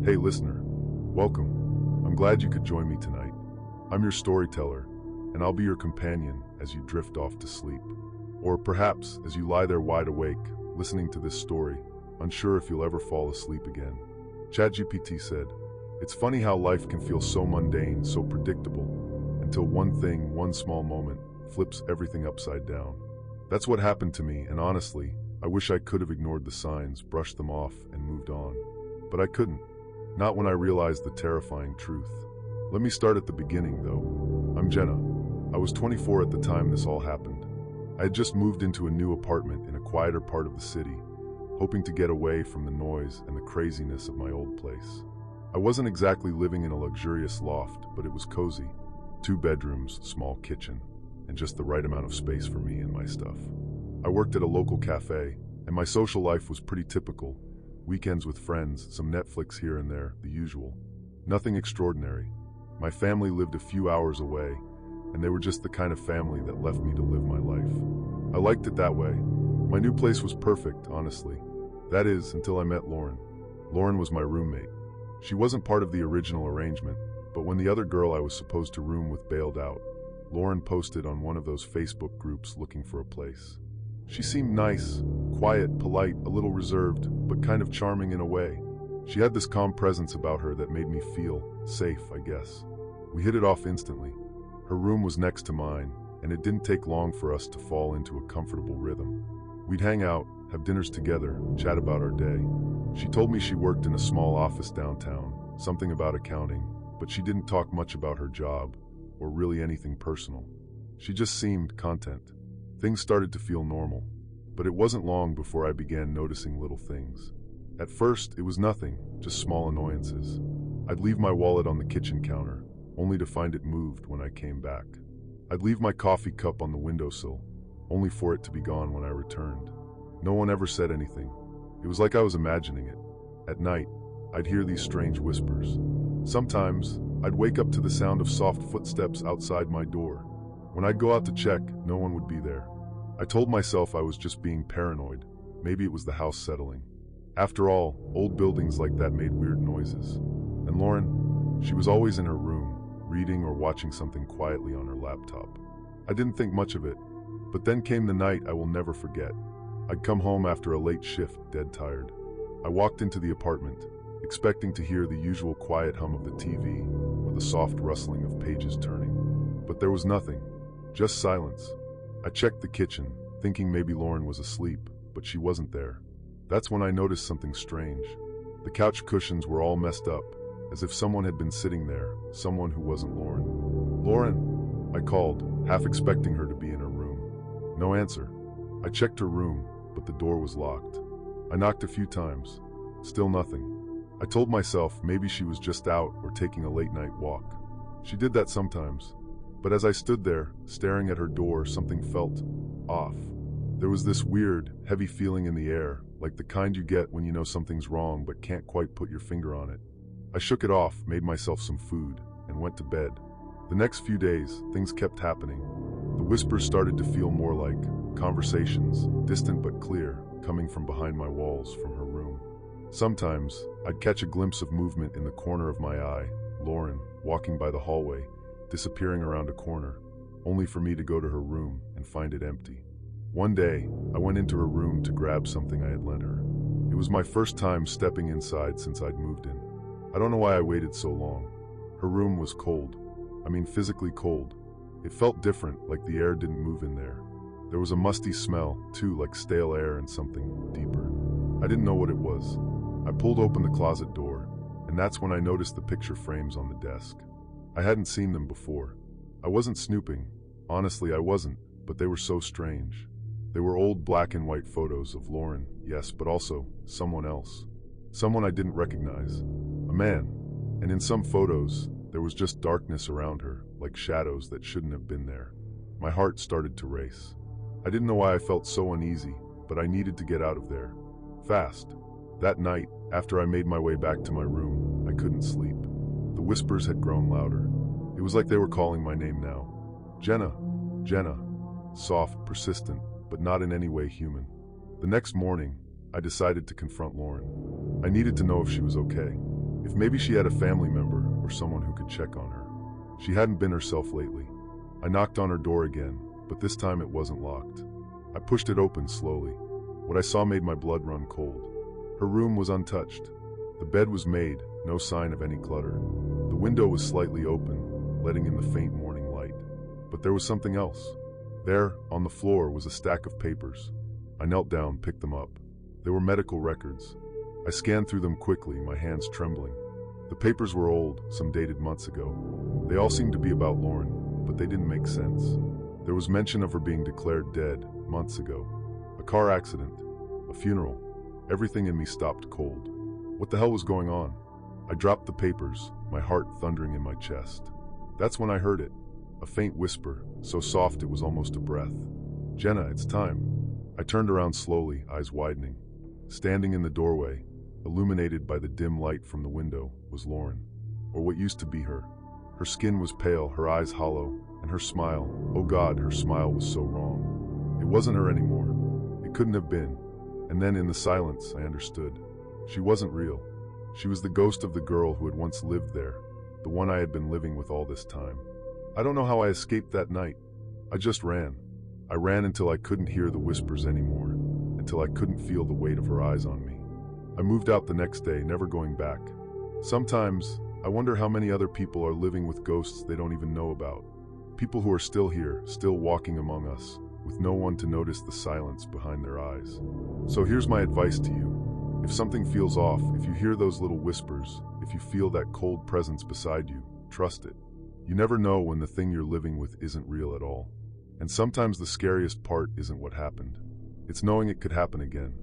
Hey listener, welcome. I'm glad you could join me tonight. I'm your storyteller, and I'll be your companion as you drift off to sleep. Or perhaps as you lie there wide awake, listening to this story, unsure if you'll ever fall asleep again. ChatGPT said, "It's funny how life can feel so mundane, so predictable, until one thing, one small moment, flips everything upside down." That's what happened to me, and honestly, I wish I could have ignored the signs, brushed them off, and moved on. But I couldn't. Not when I realized the terrifying truth. Let me start at the beginning, though. I'm Jenna. I was 24 at the time this all happened. I had just moved into a new apartment in a quieter part of the city, hoping to get away from the noise and the craziness of my old place. I wasn't exactly living in a luxurious loft, but it was cozy. 2 bedrooms, small kitchen, and just the right amount of space for me and my stuff. I worked at a local cafe, and my social life was pretty typical. Weekends with friends, some Netflix here and there, the usual. Nothing extraordinary. My family lived a few hours away, and they were just the kind of family that left me to live my life. I liked it that way. My new place was perfect, honestly. That is, until I met Lauren. Lauren was my roommate. She wasn't part of the original arrangement, but when the other girl I was supposed to room with bailed out, Lauren posted on one of those Facebook groups looking for a place. She seemed nice, quiet, polite, a little reserved, but kind of charming in a way. She had this calm presence about her that made me feel safe, I guess. We hit it off instantly. Her room was next to mine, and it didn't take long for us to fall into a comfortable rhythm. We'd hang out, have dinners together, chat about our day. She told me she worked in a small office downtown, something about accounting, but she didn't talk much about her job, or really anything personal. She just seemed content. Things started to feel normal, but it wasn't long before I began noticing little things. At first, it was nothing, just small annoyances. I'd leave my wallet on the kitchen counter, only to find it moved when I came back. I'd leave my coffee cup on the windowsill, only for it to be gone when I returned. No one ever said anything. It was like I was imagining it. At night, I'd hear these strange whispers. Sometimes, I'd wake up to the sound of soft footsteps outside my door. When I'd go out to check, no one would be there. I told myself I was just being paranoid. Maybe it was the house settling. After all, old buildings like that made weird noises. And Lauren, she was always in her room, reading or watching something quietly on her laptop. I didn't think much of it, but then came the night I will never forget. I'd come home after a late shift, dead tired. I walked into the apartment, expecting to hear the usual quiet hum of the TV or the soft rustling of pages turning. But there was nothing, just silence. I checked the kitchen, thinking maybe Lauren was asleep, but she wasn't there. That's when I noticed something strange. The couch cushions were all messed up, as if someone had been sitting there, someone who wasn't Lauren. "Lauren," I called, half expecting her to be in her room. No answer. I checked her room, but the door was locked. I knocked a few times. Still nothing. I told myself maybe she was just out or taking a late-night walk. She did that sometimes. But as I stood there, staring at her door, something felt off. There was this weird, heavy feeling in the air, like the kind you get when you know something's wrong but can't quite put your finger on it. I shook it off, made myself some food, and went to bed. The next few days, things kept happening. The whispers started to feel more like conversations, distant but clear, coming from behind my walls from her room. Sometimes, I'd catch a glimpse of movement in the corner of my eye, Lauren, walking by the hallway, disappearing around a corner, only for me to go to her room and find it empty. One day, I went into her room to grab something I had lent her. It was my first time stepping inside since I'd moved in. I don't know why I waited so long. Her room was cold. I mean, physically cold. It felt different, like the air didn't move in there. There was a musty smell, too, like stale air and something deeper. I didn't know what it was. I pulled open the closet door, and that's when I noticed the picture frames on the desk. I hadn't seen them before. I wasn't snooping. Honestly, I wasn't, but they were so strange. They were old black and white photos of Lauren, yes, but also someone else. Someone I didn't recognize. A man. And in some photos, there was just darkness around her, like shadows that shouldn't have been there. My heart started to race. I didn't know why I felt so uneasy, but I needed to get out of there. Fast. That night, after I made my way back to my room, I couldn't sleep. The whispers had grown louder. It was like they were calling my name now. Jenna. Jenna. Soft, persistent, but not in any way human. The next morning, I decided to confront Lauren. I needed to know if she was okay. If maybe she had a family member or someone who could check on her. She hadn't been herself lately. I knocked on her door again, but this time it wasn't locked. I pushed it open slowly. What I saw made my blood run cold. Her room was untouched. The bed was made, no sign of any clutter. The window was slightly open, letting in the faint morning light. But there was something else. There, on the floor, was a stack of papers. I knelt down, picked them up. They were medical records. I scanned through them quickly, my hands trembling. The papers were old, some dated months ago. They all seemed to be about Lauren, but they didn't make sense. There was mention of her being declared dead months ago. A car accident, a funeral. Everything in me stopped cold. What the hell was going on? I dropped the papers, my heart thundering in my chest. That's when I heard it. A faint whisper, so soft it was almost a breath. "Jenna, it's time." I turned around slowly, eyes widening. Standing in the doorway, illuminated by the dim light from the window, was Lauren, or what used to be her. Her skin was pale, her eyes hollow, and her smile, oh God, her smile was so wrong. It wasn't her anymore. It couldn't have been. And then in the silence, I understood. She wasn't real. She was the ghost of the girl who had once lived there, the one I had been living with all this time. I don't know how I escaped that night. I just ran. I ran until I couldn't hear the whispers anymore, until I couldn't feel the weight of her eyes on me. I moved out the next day, never going back. Sometimes, I wonder how many other people are living with ghosts they don't even know about. People who are still here, still walking among us, with no one to notice the silence behind their eyes. So here's my advice to you. If something feels off, if you hear those little whispers, if you feel that cold presence beside you, trust it. You never know when the thing you're living with isn't real at all. And sometimes the scariest part isn't what happened. It's knowing it could happen again.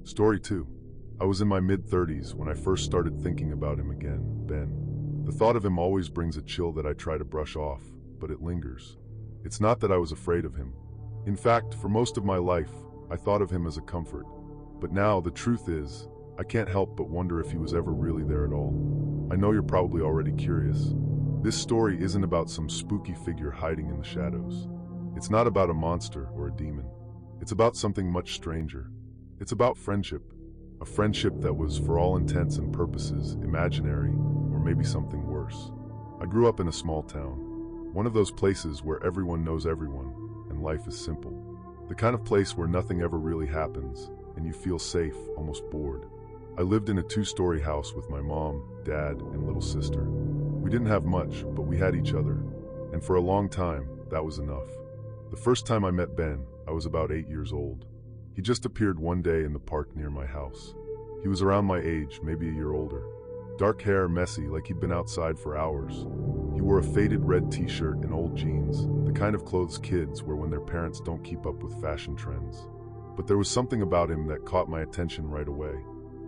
Story 2. I was in my mid-30s when I first started thinking about him again, Ben. The thought of him always brings a chill that I try to brush off, but it lingers. It's not that I was afraid of him. In fact, for most of my life, I thought of him as a comfort. But now, the truth is, I can't help but wonder if he was ever really there at all. I know you're probably already curious. This story isn't about some spooky figure hiding in the shadows. It's not about a monster or a demon. It's about something much stranger. It's about friendship. A friendship that was, for all intents and purposes, imaginary, or maybe something worse. I grew up in a small town. One of those places where everyone knows everyone, and life is simple. The kind of place where nothing ever really happens, and you feel safe, almost bored. I lived in a 2-story house with my mom, dad, and little sister. We didn't have much, but we had each other. And for a long time, that was enough. The first time I met Ben, I was about 8 years old. He just appeared one day in the park near my house. He was around my age, maybe a year older. Dark hair, messy, like he'd been outside for hours. He wore a faded red t-shirt and old jeans, the kind of clothes kids wear when their parents don't keep up with fashion trends. But there was something about him that caught my attention right away.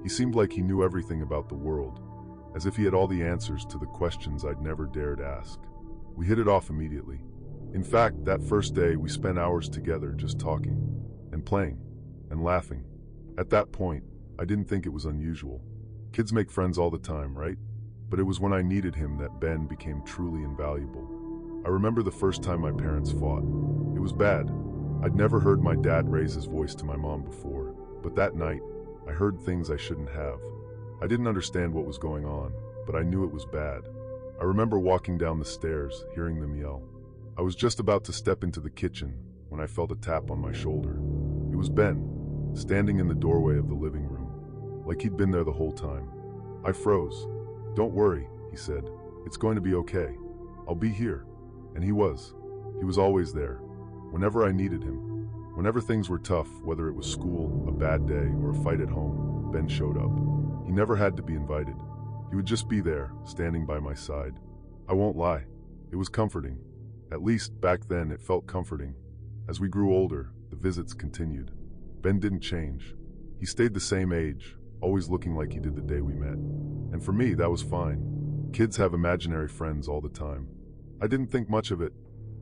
He seemed like he knew everything about the world, as if he had all the answers to the questions I'd never dared ask. We hit it off immediately. In fact, that first day we spent hours together just talking, and playing, and laughing. At that point, I didn't think it was unusual. Kids make friends all the time, right? But it was when I needed him that Ben became truly invaluable. I remember the first time my parents fought. It was bad. I'd never heard my dad raise his voice to my mom before, but that night, I heard things I shouldn't have. I didn't understand what was going on, but I knew it was bad. I remember walking down the stairs, hearing them yell. I was just about to step into the kitchen when I felt a tap on my shoulder. It was Ben, standing in the doorway of the living room, like he'd been there the whole time. I froze. "Don't worry," he said. "It's going to be okay. I'll be here." And he was. He was always there, whenever I needed him. Whenever things were tough, whether it was school, a bad day, or a fight at home, Ben showed up. He never had to be invited. He would just be there, standing by my side. I won't lie. It was comforting. At least, back then, it felt comforting. As we grew older, the visits continued. Ben didn't change. He stayed the same age, always looking like he did the day we met. And for me, that was fine. Kids have imaginary friends all the time. I didn't think much of it.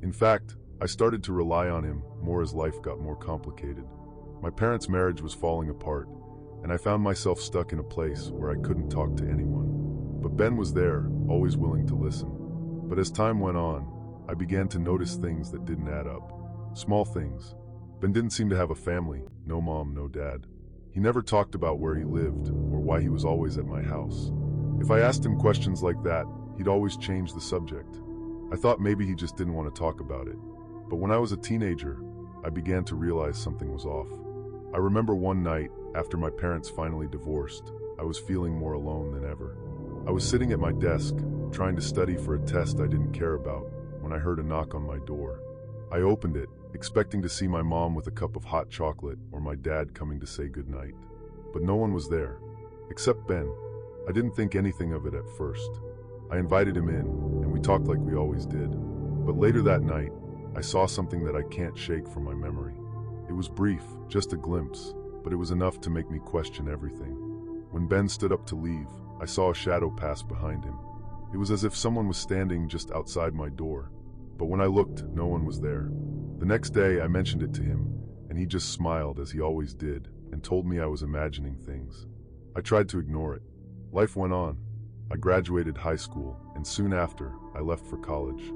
In fact, I started to rely on him more as life got more complicated. My parents' marriage was falling apart, and I found myself stuck in a place where I couldn't talk to anyone. But Ben was there, always willing to listen. But as time went on, I began to notice things that didn't add up. Small things. Ben didn't seem to have a family, no mom, no dad. He never talked about where he lived or why he was always at my house. If I asked him questions like that, he'd always change the subject. I thought maybe he just didn't want to talk about it. But when I was a teenager, I began to realize something was off. I remember one night, after my parents finally divorced, I was feeling more alone than ever. I was sitting at my desk, trying to study for a test I didn't care about, when I heard a knock on my door. I opened it, expecting to see my mom with a cup of hot chocolate or my dad coming to say goodnight. But no one was there, except Ben. I didn't think anything of it at first. I invited him in, and we talked like we always did. But later that night, I saw something that I can't shake from my memory. It was brief, just a glimpse, but it was enough to make me question everything. When Ben stood up to leave, I saw a shadow pass behind him. It was as if someone was standing just outside my door. But when I looked, no one was there. The next day, I mentioned it to him, and he just smiled as he always did, and told me I was imagining things. I tried to ignore it. Life went on. I graduated high school, and soon after, I left for college.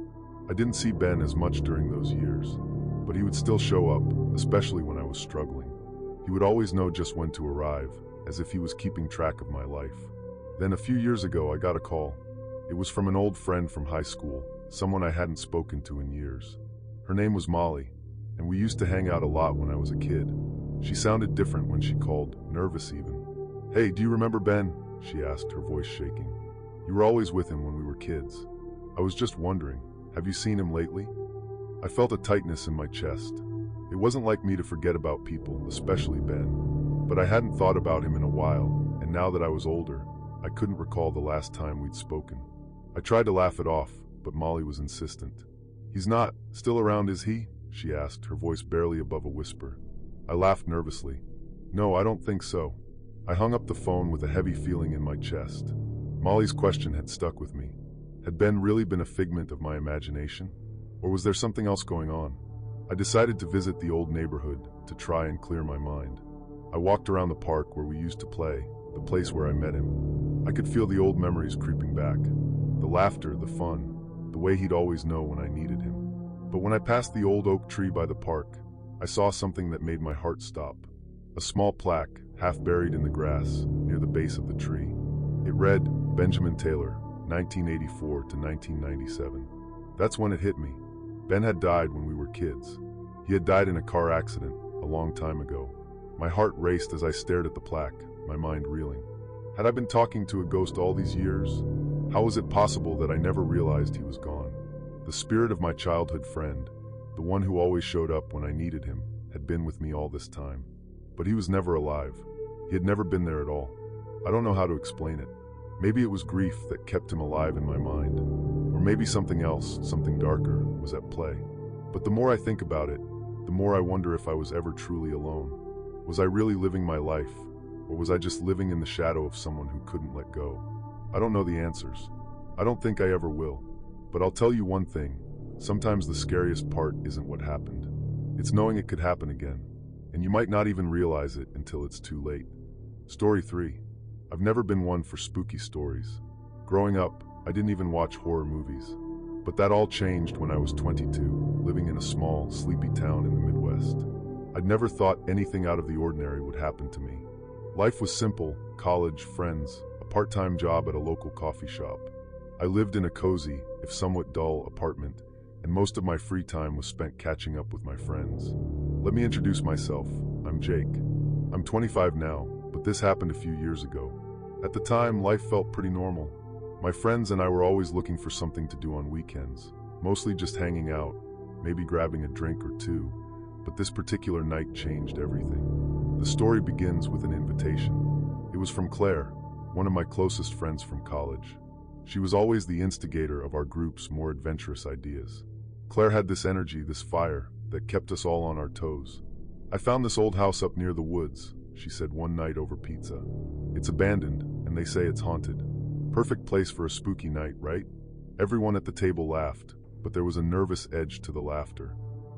I didn't see Ben as much during those years, but he would still show up, especially when I was struggling. He would always know just when to arrive, as if he was keeping track of my life. Then a few years ago, I got a call. It was from an old friend from high school, someone I hadn't spoken to in years. Her name was Molly, and we used to hang out a lot when I was a kid. She sounded different when she called, nervous even. "Hey, do you remember Ben?" she asked, her voice shaking. "You were always with him when we were kids. I was just wondering, have you seen him lately?" I felt a tightness in my chest. It wasn't like me to forget about people, especially Ben. But I hadn't thought about him in a while, and now that I was older, I couldn't recall the last time we'd spoken. I tried to laugh it off, but Molly was insistent. "He's not still around, is he?" she asked, her voice barely above a whisper. I laughed nervously. "No, I don't think so." I hung up the phone with a heavy feeling in my chest. Molly's question had stuck with me. Had Ben really been a figment of my imagination? Or was there something else going on? I decided to visit the old neighborhood to try and clear my mind. I walked around the park where we used to play, the place where I met him. I could feel the old memories creeping back. The laughter, the fun, the way he'd always know when I needed him. But when I passed the old oak tree by the park, I saw something that made my heart stop. A small plaque, half buried in the grass, near the base of the tree. It read, "Benjamin Taylor, 1984 to 1997. That's when it hit me. Ben had died when we were kids. He had died in a car accident, a long time ago. My heart raced as I stared at the plaque, my mind reeling. Had I been talking to a ghost all these years? How was it possible that I never realized he was gone? The spirit of my childhood friend, the one who always showed up when I needed him, had been with me all this time. But he was never alive. He had never been there at all. I don't know how to explain it. Maybe it was grief that kept him alive in my mind. Or maybe something else, something darker, was at play. But the more I think about it, the more I wonder if I was ever truly alone. Was I really living my life? Or was I just living in the shadow of someone who couldn't let go? I don't know the answers. I don't think I ever will. But I'll tell you one thing. Sometimes the scariest part isn't what happened. It's knowing it could happen again. And you might not even realize it until it's too late. Story 3. I've never been one for spooky stories. Growing up, I didn't even watch horror movies. But that all changed when I was 22, living in a small, sleepy town in the Midwest. I'd never thought anything out of the ordinary would happen to me. Life was simple: college, friends, a part-time job at a local coffee shop. I lived in a cozy, if somewhat dull, apartment, and most of my free time was spent catching up with my friends. Let me introduce myself. I'm Jake. I'm 25 now, but this happened a few years ago. At the time, life felt pretty normal. My friends and I were always looking for something to do on weekends, mostly just hanging out, maybe grabbing a drink or two, but this particular night changed everything. The story begins with an invitation. It was from Claire, one of my closest friends from college. She was always the instigator of our group's more adventurous ideas. Claire had this energy, this fire, that kept us all on our toes. "I found this old house up near the woods," she said one night over pizza. "It's abandoned, and they say it's haunted. Perfect place for a spooky night, right?" Everyone at the table laughed, but there was a nervous edge to the laughter.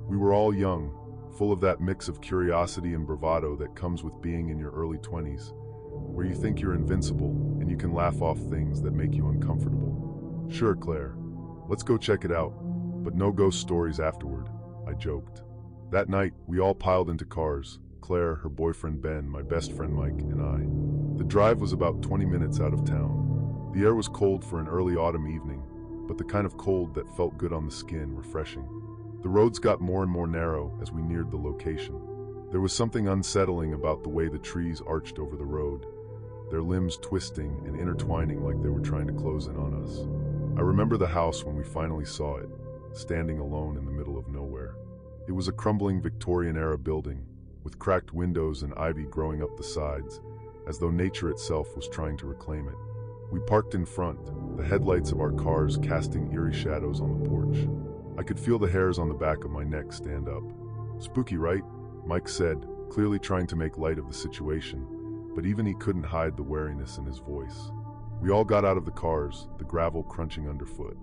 We were all young, full of that mix of curiosity and bravado that comes with being in your early 20s, where you think you're invincible and you can laugh off things that make you uncomfortable. "Sure, Claire. Let's go check it out. But no ghost stories afterward," I joked. That night, we all piled into cars, Claire, her boyfriend Ben, my best friend Mike, and I. The drive was about 20 minutes out of town. The air was cold for an early autumn evening, but the kind of cold that felt good on the skin, refreshing. The roads got more and more narrow as we neared the location. There was something unsettling about the way the trees arched over the road, their limbs twisting and intertwining like they were trying to close in on us. I remember the house when we finally saw it, standing alone in the middle of nowhere. It was a crumbling Victorian-era building, with cracked windows and ivy growing up the sides, as though nature itself was trying to reclaim it. We parked in front, the headlights of our cars casting eerie shadows on the porch. I could feel the hairs on the back of my neck stand up. "Spooky, right?" Mike said, clearly trying to make light of the situation, but even he couldn't hide the wariness in his voice. We all got out of the cars, the gravel crunching underfoot.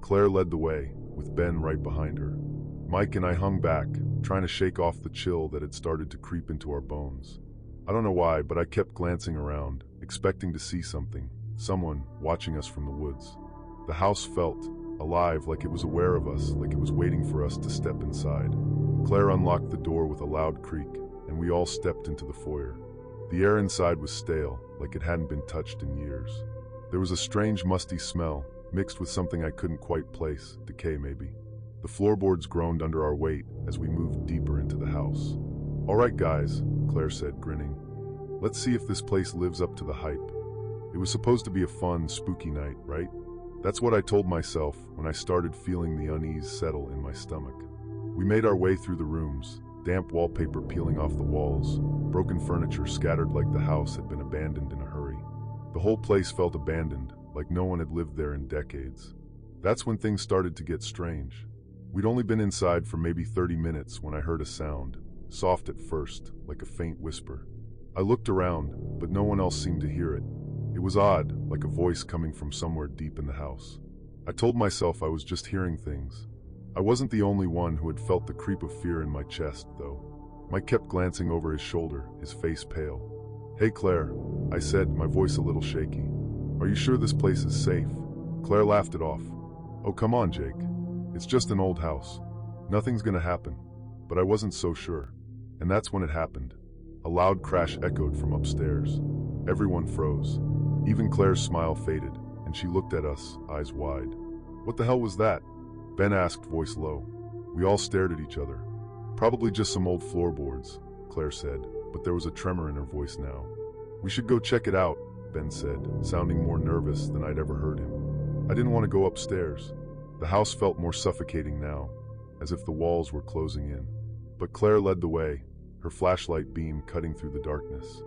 Claire led the way, with Ben right behind her. Mike and I hung back, trying to shake off the chill that had started to creep into our bones. I don't know why, but I kept glancing around, expecting to see something, someone watching us from the woods. The house felt alive, like it was aware of us, like it was waiting for us to step inside. Claire unlocked the door with a loud creak, and we all stepped into the foyer. The air inside was stale, like it hadn't been touched in years. There was a strange musty smell, mixed with something I couldn't quite place, decay maybe. The floorboards groaned under our weight as we moved deeper into the house. "All right, guys," Claire said, grinning. "Let's see if this place lives up to the hype." It was supposed to be a fun, spooky night, right? That's what I told myself when I started feeling the unease settle in my stomach. We made our way through the rooms, damp wallpaper peeling off the walls, broken furniture scattered like the house had been abandoned in a hurry. The whole place felt abandoned, like no one had lived there in decades. That's when things started to get strange. We'd only been inside for maybe 30 minutes when I heard a sound, soft at first, like a faint whisper. I looked around, but no one else seemed to hear it. It was odd, like a voice coming from somewhere deep in the house. I told myself I was just hearing things. I wasn't the only one who had felt the creep of fear in my chest, though. Mike kept glancing over his shoulder, his face pale. "Hey, Claire," I said, my voice a little shaky. "Are you sure this place is safe?" Claire laughed it off. "Oh, come on, Jake. It's just an old house. Nothing's gonna happen." But I wasn't so sure. And that's when it happened. A loud crash echoed from upstairs. Everyone froze. Even Claire's smile faded, and she looked at us, eyes wide. "What the hell was that?" Ben asked, voice low. We all stared at each other. "Probably just some old floorboards," Claire said, but there was a tremor in her voice now. "We should go check it out," Ben said, sounding more nervous than I'd ever heard him. I didn't want to go upstairs. The house felt more suffocating now, as if the walls were closing in. But Claire led the way, her flashlight beam cutting through the darkness.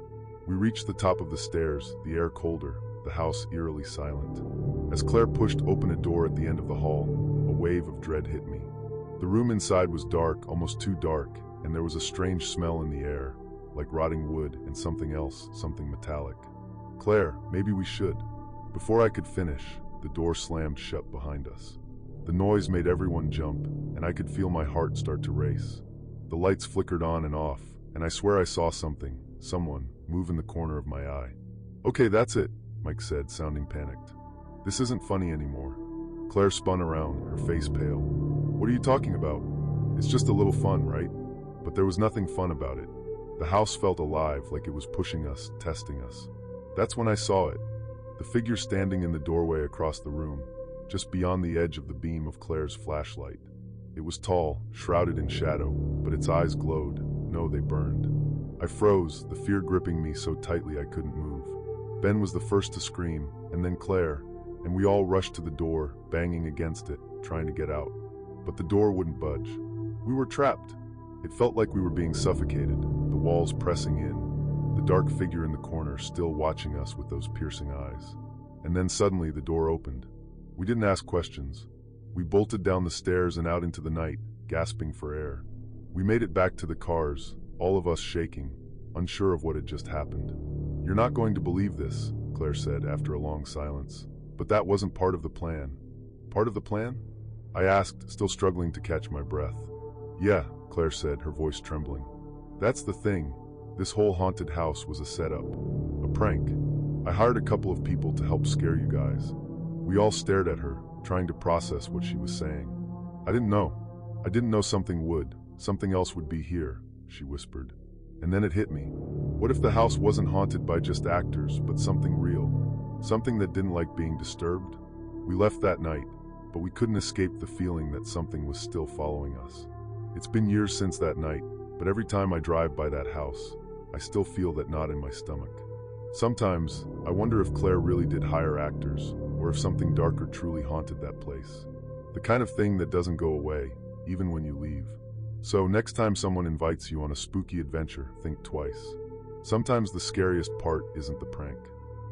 We reached the top of the stairs, the air colder, the house eerily silent. As Claire pushed open a door at the end of the hall, a wave of dread hit me. The room inside was dark, almost too dark, and there was a strange smell in the air, like rotting wood and something else, something metallic. "Claire, maybe we should." Before I could finish, the door slammed shut behind us. The noise made everyone jump, and I could feel my heart start to race. The lights flickered on and off, and I swear I saw something, someone, move in the corner of my eye. "Okay, that's it," Mike said, sounding panicked. "This isn't funny anymore." Claire spun around, her face pale. "What are you talking about? It's just a little fun, right?" But there was nothing fun about it. The house felt alive, like it was pushing us, testing us. That's when I saw it. The figure standing in the doorway across the room, just beyond the edge of the beam of Claire's flashlight. It was tall, shrouded in shadow, but its eyes glowed. No, they burned. I froze, the fear gripping me so tightly I couldn't move. Ben was the first to scream, and then Claire, and we all rushed to the door, banging against it, trying to get out. But the door wouldn't budge. We were trapped. It felt like we were being suffocated, the walls pressing in, the dark figure in the corner still watching us with those piercing eyes. And then suddenly the door opened. We didn't ask questions. We bolted down the stairs and out into the night, gasping for air. We made it back to the cars, all of us shaking, unsure of what had just happened. "You're not going to believe this," Claire said after a long silence. "But that wasn't part of the plan." "Part of the plan?" I asked, still struggling to catch my breath. "Yeah," Claire said, her voice trembling. "That's the thing. This whole haunted house was a setup. A prank. I hired a couple of people to help scare you guys." We all stared at her, trying to process what she was saying. I didn't know. I didn't know something else would be here," she whispered. And then it hit me. What if the house wasn't haunted by just actors, but something real? something that didn't like being disturbed. We left that night, but we couldn't escape the feeling that something was still following us. It's been years since that night, but every time I drive by that house, I still feel that knot in my stomach. Sometimes, I wonder if Claire really did hire actors, or if something darker truly haunted that place. The kind of thing that doesn't go away, even when you leave. So next time someone invites you on a spooky adventure, think twice. Sometimes the scariest part isn't the prank.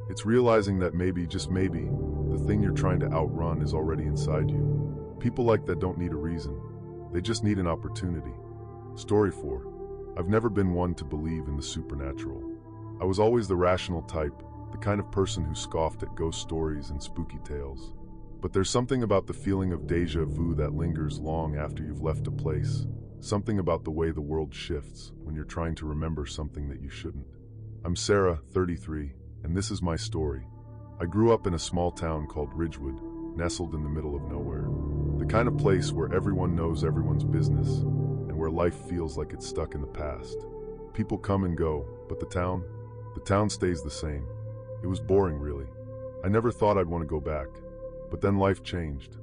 It's realizing that maybe, just maybe, the thing you're trying to outrun is already inside you. People like that don't need a reason. They just need an opportunity. Story 4. I've never been one to believe in the supernatural. I was always the rational type, the kind of person who scoffed at ghost stories and spooky tales. But there's something about the feeling of déjà vu that lingers long after you've left a place. Something about the way the world shifts when you're trying to remember something that you shouldn't. I'm Sarah, 33, and this is my story. I grew up in a small town called Ridgewood, nestled in the middle of nowhere. The kind of place where everyone knows everyone's business, and where life feels like it's stuck in the past. People come and go, but the town stays the same. It was boring, really. I never thought I'd want to go back. But then life changed.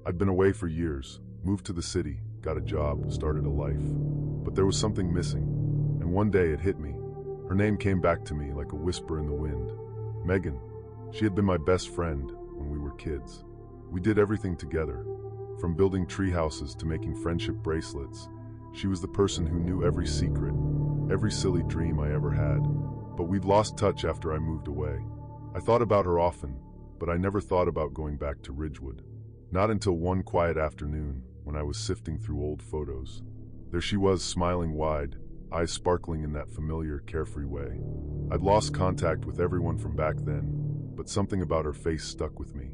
I'd been away for years, moved to the city, got a job, started a life. But there was something missing, and one day it hit me. Her name came back to me like a whisper in the wind. Megan. She had been my best friend when we were kids. We did everything together, from building tree houses to making friendship bracelets. She was the person who knew every secret, every silly dream I ever had. But we'd lost touch after I moved away. I thought about her often, but I never thought about going back to Ridgewood. Not until one quiet afternoon when I was sifting through old photos. There she was, smiling wide, eyes sparkling in that familiar, carefree way. I'd lost contact with everyone from back then, but something about her face stuck with me.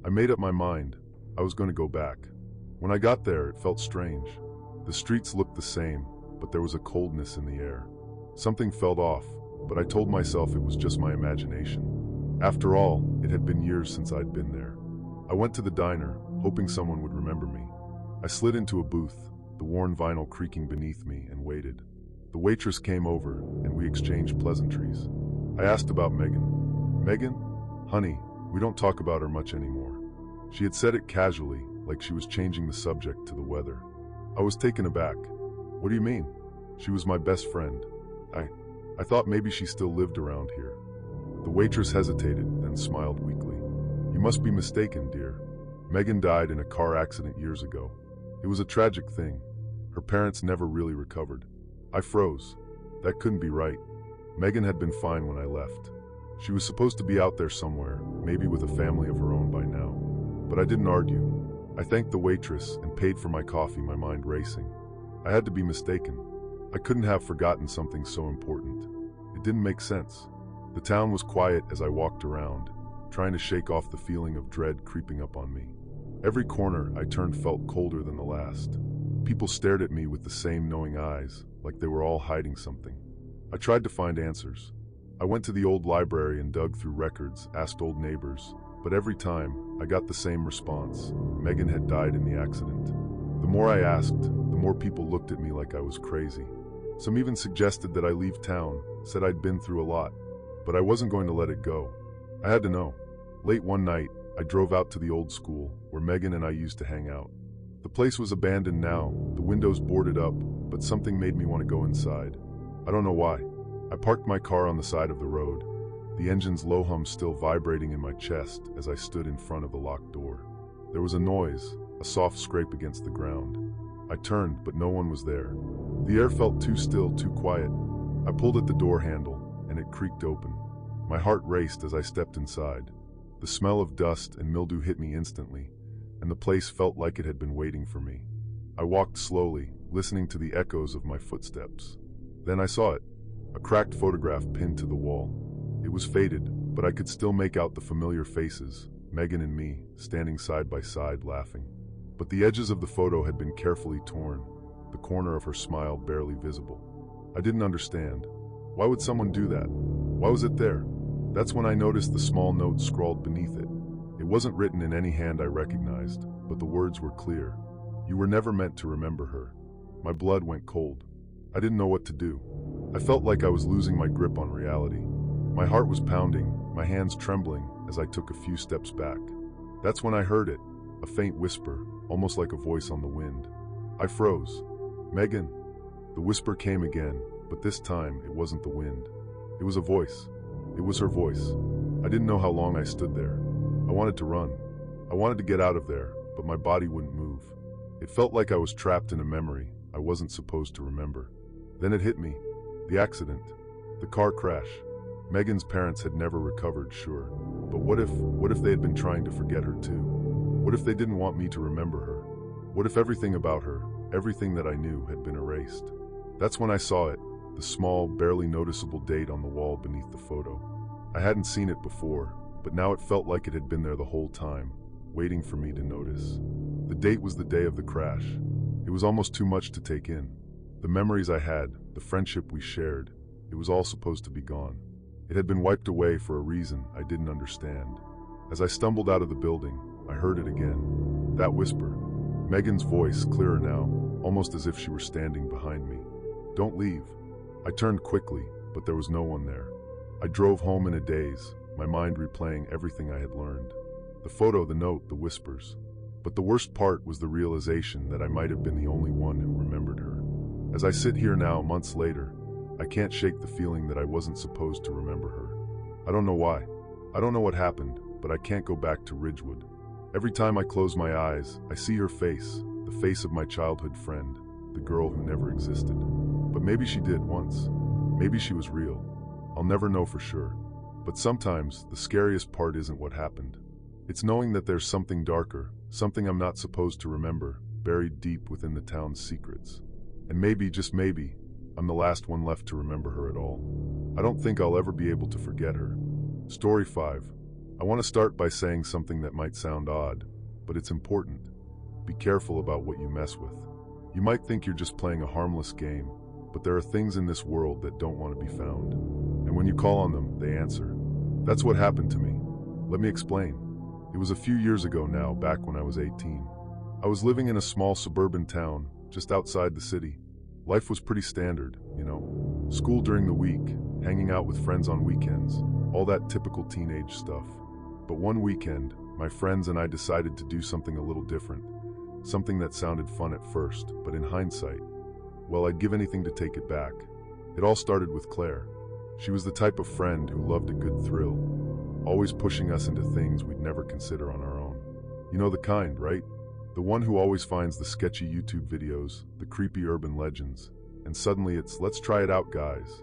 I made up my mind. I was going to go back. When I got there, it felt strange. The streets looked the same, but there was a coldness in the air. Something felt off, but I told myself it was just my imagination. After all, it had been years since I'd been there. I went to the diner, hoping someone would remember me. I slid into a booth, the worn vinyl creaking beneath me, and waited. The waitress came over, and we exchanged pleasantries. I asked about Megan. Megan? Honey, we don't talk about her much anymore. She had said it casually, like she was changing the subject to the weather. I was taken aback. What do you mean? She was my best friend. I thought maybe she still lived around here. The waitress hesitated, then smiled weakly. You must be mistaken, dear. Megan died in a car accident years ago. It was a tragic thing. Her parents never really recovered. I froze. That couldn't be right. Megan had been fine when I left. She was supposed to be out there somewhere, maybe with a family of her own by now. But I didn't argue. I thanked the waitress and paid for my coffee, my mind racing. I had to be mistaken. I couldn't have forgotten something so important. It didn't make sense. The town was quiet as I walked around, trying to shake off the feeling of dread creeping up on me. Every corner I turned felt colder than the last. People stared at me with the same knowing eyes, like they were all hiding something. I tried to find answers. I went to the old library and dug through records, asked old neighbors, but every time I got the same response. Megan had died in the accident. The more I asked, the more people looked at me like I was crazy. Some even suggested that I leave town, said I'd been through a lot. But I wasn't going to let it go. I had to know. Late one night, I drove out to the old school, where Megan and I used to hang out. The place was abandoned now, the windows boarded up, but something made me want to go inside. I don't know why. I parked my car on the side of the road, the engine's low hum still vibrating in my chest as I stood in front of the locked door. There was a noise, a soft scrape against the ground. I turned, but no one was there. The air felt too still, too quiet. I pulled at the door handle, and it creaked open. My heart raced as I stepped inside. The smell of dust and mildew hit me instantly, and the place felt like it had been waiting for me. I walked slowly, listening to the echoes of my footsteps. Then I saw it, a cracked photograph pinned to the wall. It was faded, but I could still make out the familiar faces, Megan and me, standing side by side laughing. But the edges of the photo had been carefully torn, the corner of her smile barely visible. I didn't understand. Why would someone do that? Why was it there? That's when I noticed the small note scrawled beneath it. It wasn't written in any hand I recognized, but the words were clear. You were never meant to remember her. My blood went cold. I didn't know what to do. I felt like I was losing my grip on reality. My heart was pounding, my hands trembling, as I took a few steps back. That's when I heard it, a faint whisper, almost like a voice on the wind. I froze. "Megan." The whisper came again, but this time it wasn't the wind. It was a voice. It was her voice. I didn't know how long I stood there. I wanted to run. I wanted to get out of there, but my body wouldn't move. It felt like I was trapped in a memory I wasn't supposed to remember. Then it hit me. The accident. The car crash. Megan's parents had never recovered, sure. But what if they had been trying to forget her too? What if they didn't want me to remember her? What if everything about her, everything that I knew, had been erased? That's when I saw it, the small, barely noticeable date on the wall beneath the photo. I hadn't seen it before, but now it felt like it had been there the whole time, waiting for me to notice. The date was the day of the crash. It was almost too much to take in. The memories I had, the friendship we shared, it was all supposed to be gone. It had been wiped away for a reason I didn't understand. As I stumbled out of the building, I heard it again. That whisper. Megan's voice, clearer now, almost as if she were standing behind me. "Don't leave." I turned quickly, but there was no one there. I drove home in a daze, my mind replaying everything I had learned. The photo, the note, the whispers. But the worst part was the realization that I might have been the only one who remembered her. As I sit here now, months later, I can't shake the feeling that I wasn't supposed to remember her. I don't know why. I don't know what happened, but I can't go back to Ridgewood. Every time I close my eyes, I see her face, the face of my childhood friend, the girl who never existed. But maybe she did once. Maybe she was real. I'll never know for sure. But sometimes, the scariest part isn't what happened. It's knowing that there's something darker, something I'm not supposed to remember, buried deep within the town's secrets. And maybe, just maybe, I'm the last one left to remember her at all. I don't think I'll ever be able to forget her. Story 5. I want to start by saying something that might sound odd, but it's important. Be careful about what you mess with. You might think you're just playing a harmless game, but there are things in this world that don't want to be found. And when you call on them, they answer. That's what happened to me. Let me explain. It was a few years ago now, back when I was 18. I was living in a small suburban town, just outside the city. Life was pretty standard, you know. School during the week, hanging out with friends on weekends, all that typical teenage stuff. But one weekend, my friends and I decided to do something a little different. Something that sounded fun at first, but in hindsight, well, I'd give anything to take it back. It all started with Claire. She was the type of friend who loved a good thrill, always pushing us into things we'd never consider on our own. You know the kind, right? The one who always finds the sketchy YouTube videos, the creepy urban legends, and suddenly it's, "Let's try it out, guys."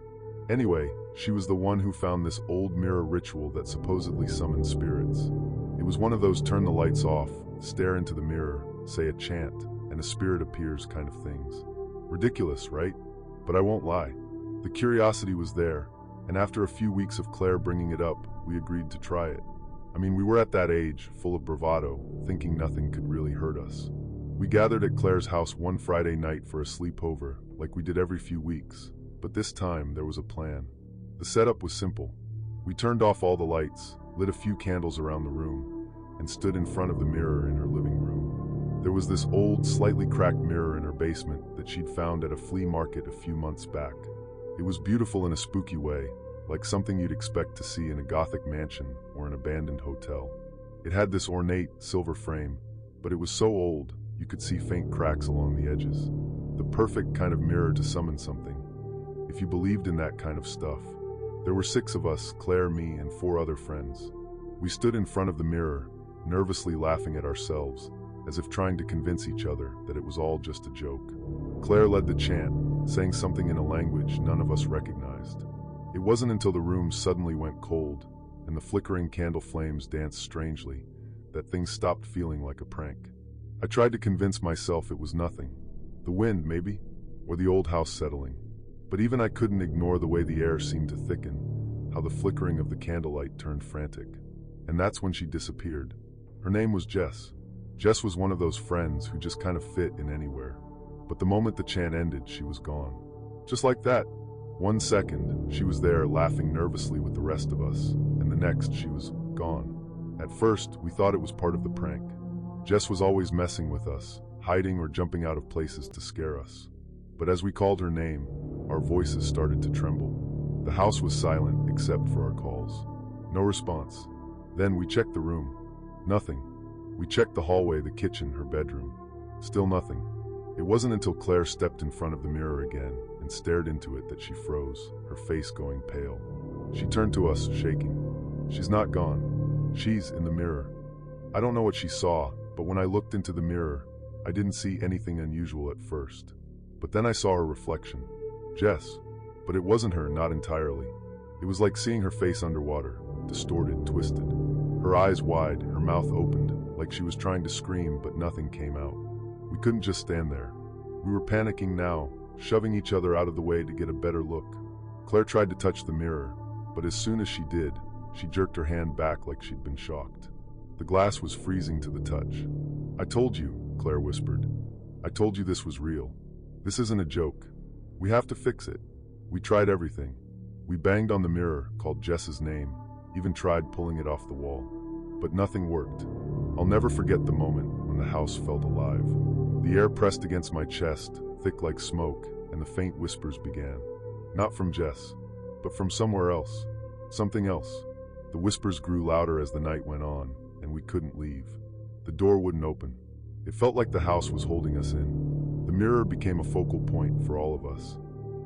Anyway, she was the one who found this old mirror ritual that supposedly summoned spirits. It was one of those turn the lights off, stare into the mirror, say a chant, and a spirit appears kind of things. Ridiculous, right? But I won't lie. The curiosity was there, and after a few weeks of Claire bringing it up, we agreed to try it. I mean, we were at that age, full of bravado, thinking nothing could really hurt us. We gathered at Claire's house one Friday night for a sleepover, like we did every few weeks. But this time, there was a plan. The setup was simple. We turned off all the lights, lit a few candles around the room, and stood in front of the mirror in her living room. There was this old, slightly cracked mirror in her basement that she'd found at a flea market a few months back. It was beautiful in a spooky way, like something you'd expect to see in a Gothic mansion or an abandoned hotel. It had this ornate, silver frame, but it was so old, you could see faint cracks along the edges. The perfect kind of mirror to summon something, if you believed in that kind of stuff. There were 6 of us, Claire, me, and 4 other friends. We stood in front of the mirror, nervously laughing at ourselves, as if trying to convince each other that it was all just a joke. Claire led the chant, saying something in a language none of us recognized. It wasn't until the room suddenly went cold, and the flickering candle flames danced strangely, that things stopped feeling like a prank. I tried to convince myself it was nothing. The wind, maybe, or the old house settling. But even I couldn't ignore the way the air seemed to thicken, how the flickering of the candlelight turned frantic. And that's when she disappeared. Her name was Jess. Jess was one of those friends who just kind of fit in anywhere. But the moment the chant ended, she was gone. Just like that. 1 second, she was there laughing nervously with the rest of us, and the next, she was gone. At first, we thought it was part of the prank. Jess was always messing with us, hiding or jumping out of places to scare us. But as we called her name, our voices started to tremble. The house was silent except for our calls. No response. Then we checked the room. Nothing. We checked the hallway, the kitchen, her bedroom. Still nothing. It wasn't until Claire stepped in front of the mirror again and stared into it that she froze, her face going pale. She turned to us, shaking. She's not gone. She's in the mirror. I don't know what she saw, but when I looked into the mirror, I didn't see anything unusual at first. But then I saw her reflection. Jess. But it wasn't her, not entirely. It was like seeing her face underwater, distorted, twisted. Her eyes wide, her mouth opened, like she was trying to scream, but nothing came out. We couldn't just stand there. We were panicking now, shoving each other out of the way to get a better look. Claire tried to touch the mirror, but as soon as she did, she jerked her hand back like she'd been shocked. The glass was freezing to the touch. "I told you," Claire whispered. "I told you this was real. This isn't a joke. We have to fix it." We tried everything. We banged on the mirror, called Jess's name, even tried pulling it off the wall. But nothing worked. I'll never forget the moment when the house felt alive. The air pressed against my chest, thick like smoke, and the faint whispers began. Not from Jess, but from somewhere else. Something else. The whispers grew louder as the night went on, and we couldn't leave. The door wouldn't open. It felt like the house was holding us in. The mirror became a focal point for all of us.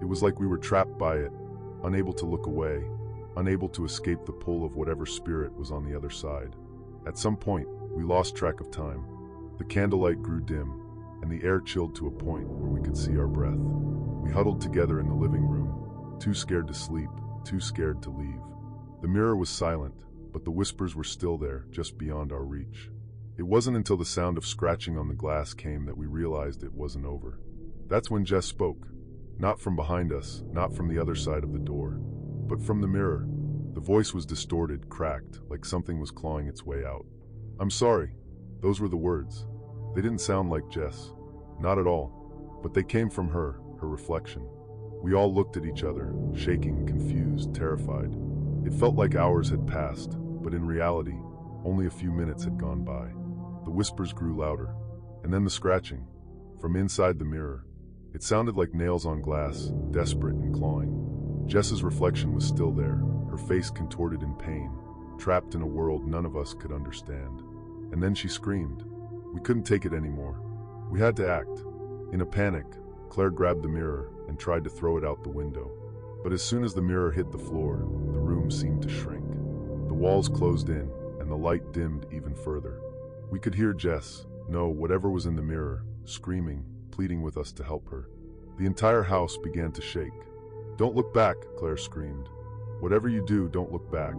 It was like we were trapped by it, unable to look away, unable to escape the pull of whatever spirit was on the other side. At some point, we lost track of time. The candlelight grew dim, and the air chilled to a point where we could see our breath. We huddled together in the living room, too scared to sleep, too scared to leave. The mirror was silent, but the whispers were still there, just beyond our reach. It wasn't until the sound of scratching on the glass came that we realized it wasn't over. That's when Jess spoke. Not from behind us, not from the other side of the door, but from the mirror. The voice was distorted, cracked, like something was clawing its way out. "I'm sorry." Those were the words. They didn't sound like Jess. Not at all. But they came from her reflection. We all looked at each other, shaking, confused, terrified. It felt like hours had passed, but in reality, only a few minutes had gone by. The whispers grew louder, and then the scratching. From inside the mirror, it sounded like nails on glass, desperate and clawing. Jess's reflection was still there, her face contorted in pain, trapped in a world none of us could understand. And then she screamed. We couldn't take it anymore. We had to act. In a panic, Claire grabbed the mirror and tried to throw it out the window. But as soon as the mirror hit the floor, the room seemed to shrink. The walls closed in, and the light dimmed even further. We could hear Jess, no, whatever was in the mirror, screaming, pleading with us to help her. The entire house began to shake. "Don't look back," Claire screamed. "Whatever you do, don't look back."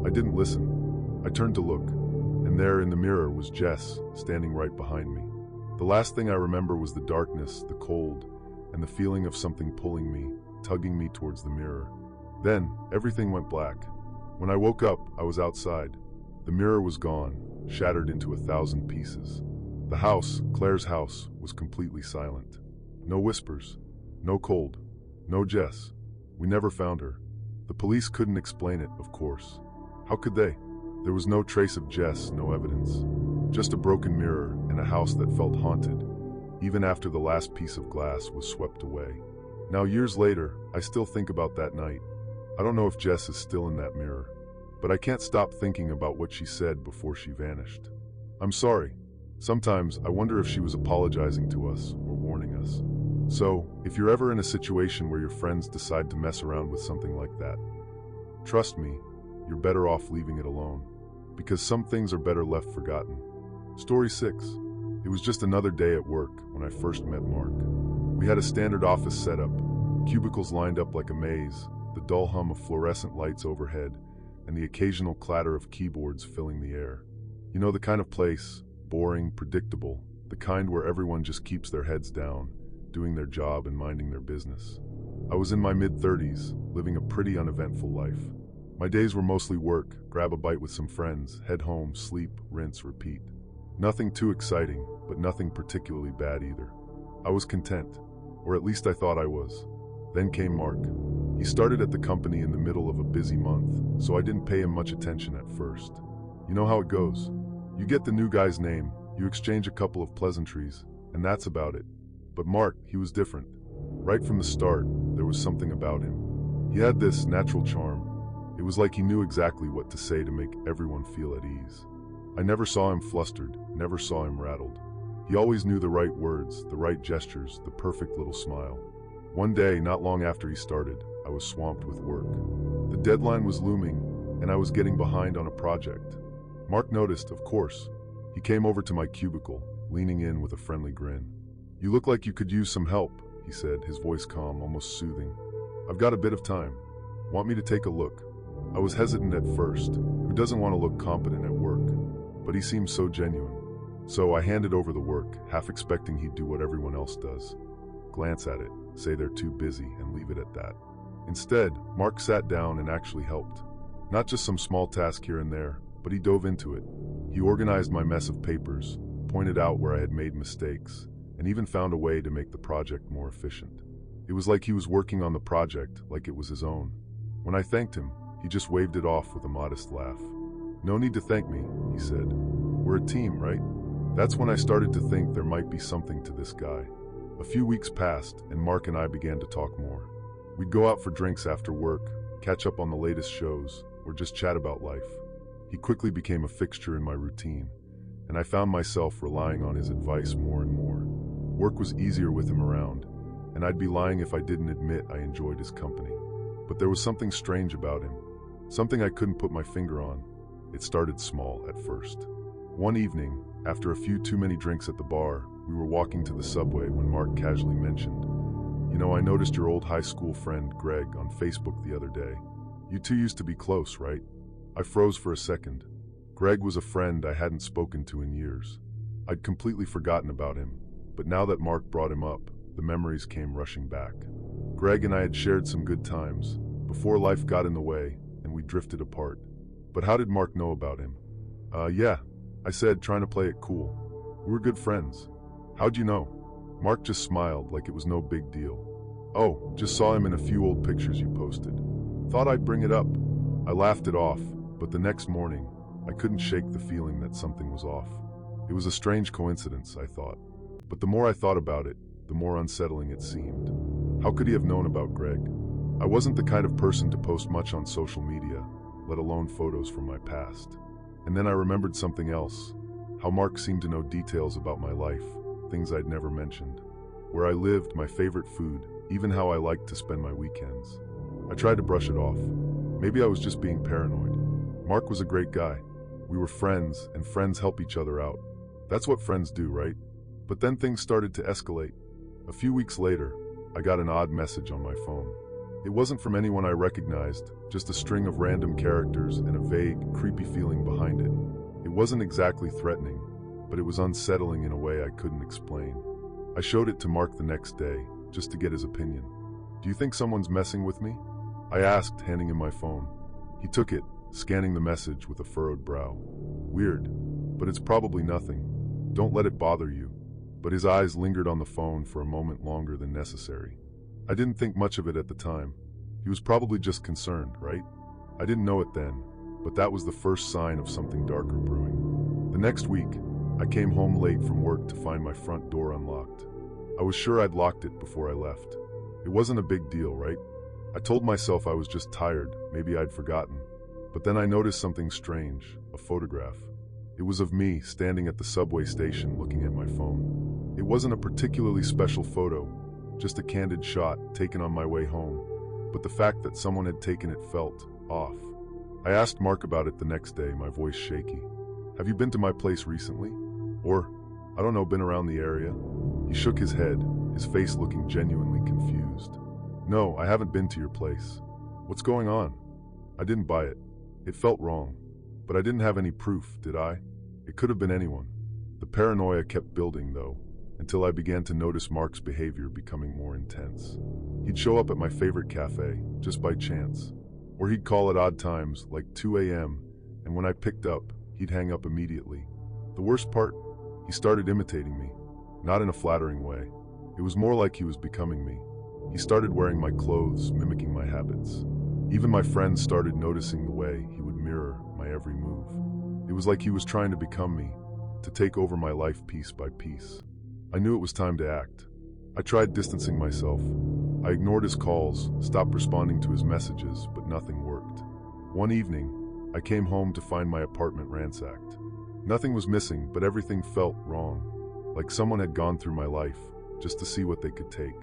I didn't listen. I turned to look, and there in the mirror was Jess, standing right behind me. The last thing I remember was the darkness, the cold, and the feeling of something pulling me, tugging me towards the mirror. Then, everything went black. When I woke up, I was outside. The mirror was gone, shattered into 1,000 pieces. The house, Claire's house, was completely silent. No whispers, no cold, no Jess. We never found her. The police couldn't explain it, of course. How could they? There was no trace of Jess, no evidence. Just a broken mirror and a house that felt haunted, even after the last piece of glass was swept away. Now, years later, I still think about that night. I don't know if Jess is still in that mirror, but I can't stop thinking about what she said before she vanished. "I'm sorry." Sometimes I wonder if she was apologizing to us or warning us. So, if you're ever in a situation where your friends decide to mess around with something like that, trust me, you're better off leaving it alone, because some things are better left forgotten. Story 6. It was just another day at work when I first met Mark. We had a standard office setup, cubicles lined up like a maze, the dull hum of fluorescent lights overhead, and the occasional clatter of keyboards filling the air. You know, the kind of place, boring, predictable, the kind where everyone just keeps their heads down, doing their job and minding their business. I was in my mid-30s, living a pretty uneventful life. My days were mostly work, grab a bite with some friends, head home, sleep, rinse, repeat. Nothing too exciting, but nothing particularly bad either. I was content, or at least I thought I was. Then came Mark. He started at the company in the middle of a busy month, so I didn't pay him much attention at first. You know how it goes. You get the new guy's name, you exchange a couple of pleasantries, and that's about it. But Mark, he was different. Right from the start, there was something about him. He had this natural charm. It It was like he knew exactly what to say to make everyone feel at ease. I never saw him flustered, never saw him rattled. He always knew the right words, the right gestures, the perfect little smile. One day, not long after he started, I was swamped with work. The deadline was looming, and I was getting behind on a project. Mark noticed, of course. He came over to my cubicle, leaning in with a friendly grin. "You look like you could use some help," he said, his voice calm, almost soothing. "I've got a bit of time. Want me to take a look?" I was hesitant at first. Who doesn't want to look competent at work? But he seemed so genuine. So I handed over the work, half expecting he'd do what everyone else does. Glance at it, say they're too busy, and leave it at that. Instead, Mark sat down and actually helped. Not just some small task here and there, but he dove into it. He organized my mess of papers, pointed out where I had made mistakes, and even found a way to make the project more efficient. It was like he was working on the project like it was his own. When I thanked him, he just waved it off with a modest laugh. "No need to thank me," he said. "We're a team, right?" That's when I started to think there might be something to this guy. A few weeks passed, and Mark and I began to talk more. We'd go out for drinks after work, catch up on the latest shows, or just chat about life. He quickly became a fixture in my routine, and I found myself relying on his advice more and more. Work was easier with him around, and I'd be lying if I didn't admit I enjoyed his company. But there was something strange about him, something I couldn't put my finger on. It started small at first. One evening, after a few too many drinks at the bar, we were walking to the subway when Mark casually mentioned, "You know, I noticed your old high school friend, Greg, on Facebook the other day. You two used to be close, right?" I froze for a second. Greg was a friend I hadn't spoken to in years. I'd completely forgotten about him, but now that Mark brought him up, the memories came rushing back. Greg and I had shared some good times, before life got in the way, and we drifted apart. But how did Mark know about him? Yeah, I said, trying to play it cool. "We were good friends." "How'd you know?" Mark just smiled like it was no big deal. "Oh, just saw him in a few old pictures you posted. Thought I'd bring it up." I laughed it off, but the next morning, I couldn't shake the feeling that something was off. It was a strange coincidence, I thought. But the more I thought about it, the more unsettling it seemed. How could he have known about Greg? I wasn't the kind of person to post much on social media, let alone photos from my past. And then I remembered something else, how Mark seemed to know details about my life, things I'd never mentioned. Where I lived, my favorite food, even how I liked to spend my weekends. I tried to brush it off. Maybe I was just being paranoid. Mark was a great guy. We were friends, and friends help each other out. That's what friends do, right? But then things started to escalate. A few weeks later, I got an odd message on my phone. It wasn't from anyone I recognized, just a string of random characters and a vague, creepy feeling behind it. It wasn't exactly threatening, but it was unsettling in a way I couldn't explain. I showed it to Mark the next day, just to get his opinion. "Do you think someone's messing with me?" I asked, handing him my phone. He took it, scanning the message with a furrowed brow. "Weird, but it's probably nothing. Don't let it bother you." But his eyes lingered on the phone for a moment longer than necessary. I didn't think much of it at the time. He was probably just concerned, right? I didn't know it then, but that was the first sign of something darker brewing. The next week, I came home late from work to find my front door unlocked. I was sure I'd locked it before I left. It wasn't a big deal, right? I told myself I was just tired, maybe I'd forgotten. But then I noticed something strange, a photograph. It was of me standing at the subway station looking at my phone. It wasn't a particularly special photo, just a candid shot taken on my way home, but the fact that someone had taken it felt off. I asked Mark about it the next day, my voice shaky. "Have you been to my place recently? Or, I don't know, been around the area?" He shook his head, his face looking genuinely confused. "No, I haven't been to your place. What's going on?" I didn't buy it. It felt wrong. But I didn't have any proof, did I? It could have been anyone. The paranoia kept building, though, until I began to notice Mark's behavior becoming more intense. He'd show up at my favorite cafe, just by chance. Or he'd call at odd times, like 2 a.m., and when I picked up, he'd hang up immediately. The worst part? He started imitating me. Not in a flattering way. It was more like he was becoming me. He started wearing my clothes, mimicking my habits. Even my friends started noticing the way he would mirror my every move. It was like he was trying to become me, to take over my life piece by piece. I knew it was time to act. I tried distancing myself. I ignored his calls, stopped responding to his messages, but nothing worked. One evening, I came home to find my apartment ransacked. Nothing was missing, but everything felt wrong, like someone had gone through my life just to see what they could take.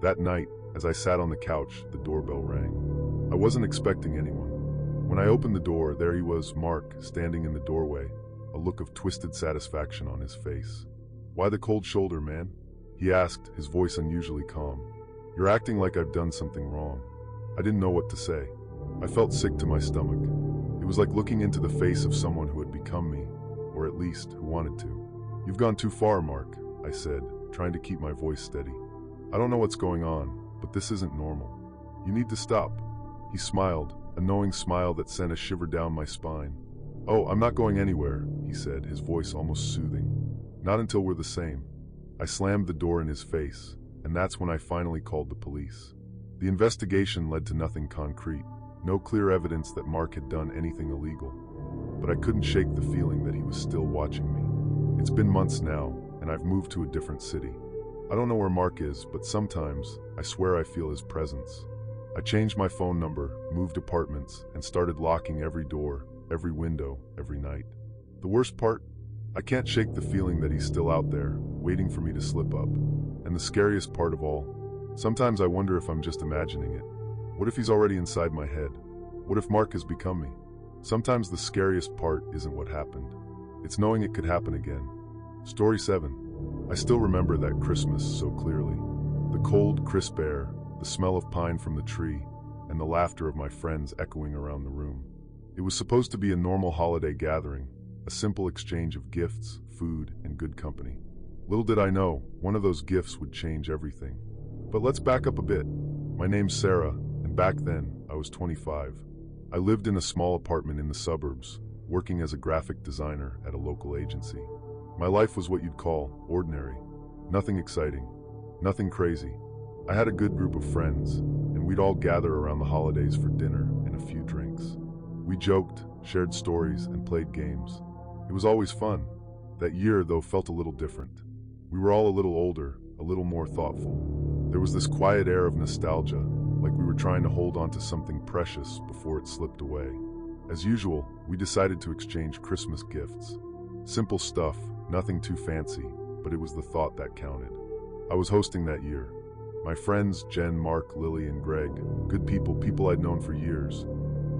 That night, as I sat on the couch, the doorbell rang. I wasn't expecting anyone. When I opened the door, there he was, Mark, standing in the doorway, a look of twisted satisfaction on his face. "Why the cold shoulder, man?" he asked, his voice unusually calm. "You're acting like I've done something wrong." I didn't know what to say. I felt sick to my stomach. It was like looking into the face of someone who had become me, or at least who wanted to. "You've gone too far, Mark," I said, trying to keep my voice steady. "I don't know what's going on, but this isn't normal. You need to stop." He smiled, a knowing smile that sent a shiver down my spine. "Oh, I'm not going anywhere," he said, his voice almost soothing. "Not until we're the same." I slammed the door in his face, and that's when I finally called the police. The investigation led to nothing concrete, no clear evidence that Mark had done anything illegal. But I couldn't shake the feeling that he was still watching me. It's been months now, and I've moved to a different city. I don't know where Mark is, but sometimes I swear I feel his presence. I changed my phone number, moved apartments, and started locking every door, every window, every night. The worst part? I can't shake the feeling that he's still out there, waiting for me to slip up. And the scariest part of all, sometimes I wonder if I'm just imagining it. What if he's already inside my head? What if Mark has become me? Sometimes the scariest part isn't what happened. It's knowing it could happen again. Story 7. I still remember that Christmas so clearly. The cold, crisp air, the smell of pine from the tree, and the laughter of my friends echoing around the room. It was supposed to be a normal holiday gathering, a simple exchange of gifts, food, and good company. Little did I know, one of those gifts would change everything. But let's back up a bit. My name's Sarah, and back then, I was 25. I lived in a small apartment in the suburbs, working as a graphic designer at a local agency. My life was what you'd call ordinary. Nothing exciting, nothing crazy. I had a good group of friends, and we'd all gather around the holidays for dinner and a few drinks. We joked, shared stories, and played games. It was always fun. That year, though, felt a little different. We were all a little older, a little more thoughtful. There was this quiet air of nostalgia, like we were trying to hold on to something precious before it slipped away. As usual, we decided to exchange Christmas gifts. Simple stuff, nothing too fancy, but it was the thought that counted. I was hosting that year. My friends, Jen, Mark, Lily, and Greg, good people I'd known for years,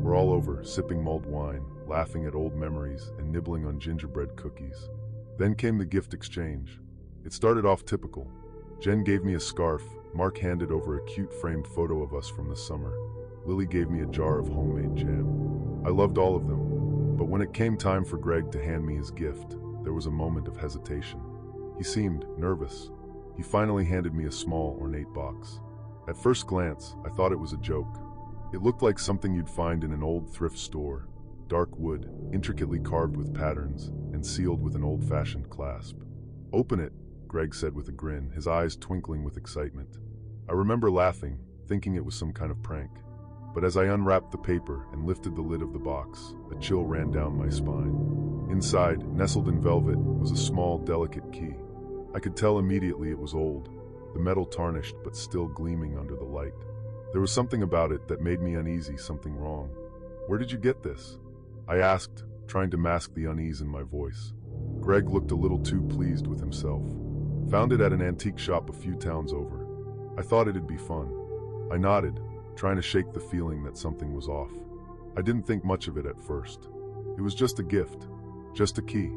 were all over, sipping mulled wine, laughing at old memories, and nibbling on gingerbread cookies. Then came the gift exchange. It started off typical. Jen gave me a scarf, Mark handed over a cute framed photo of us from the summer. Lily gave me a jar of homemade jam. I loved all of them, but when it came time for Greg to hand me his gift, there was a moment of hesitation. He seemed nervous. He finally handed me a small, ornate box. At first glance, I thought it was a joke. It looked like something you'd find in an old thrift store. Dark wood, intricately carved with patterns, and sealed with an old-fashioned clasp. "Open it," Greg said with a grin, his eyes twinkling with excitement. I remember laughing, thinking it was some kind of prank. But as I unwrapped the paper and lifted the lid of the box, a chill ran down my spine. Inside, nestled in velvet, was a small, delicate key. I could tell immediately it was old, the metal tarnished but still gleaming under the light. There was something about it that made me uneasy, something wrong. "Where did you get this?" I asked, trying to mask the unease in my voice. Greg looked a little too pleased with himself. "Found it at an antique shop a few towns over. I thought it'd be fun." I nodded, trying to shake the feeling that something was off. I didn't think much of it at first. It was just a gift, just a key.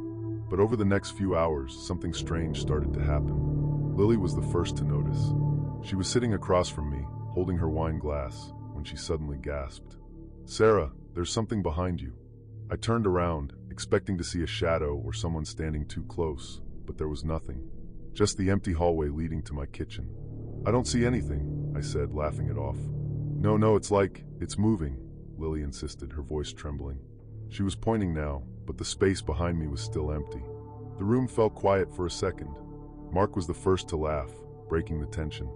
But over the next few hours, something strange started to happen. Lily was the first to notice. She was sitting across from me, holding her wine glass, when she suddenly gasped. "Sarah, there's something behind you." I turned around, expecting to see a shadow or someone standing too close, but there was nothing. Just the empty hallway leading to my kitchen. "I don't see anything," I said, laughing it off. No, it's moving," Lily insisted, her voice trembling. She was pointing now, but the space behind me was still empty. The room fell quiet for a second. Mark was the first to laugh, breaking the tension.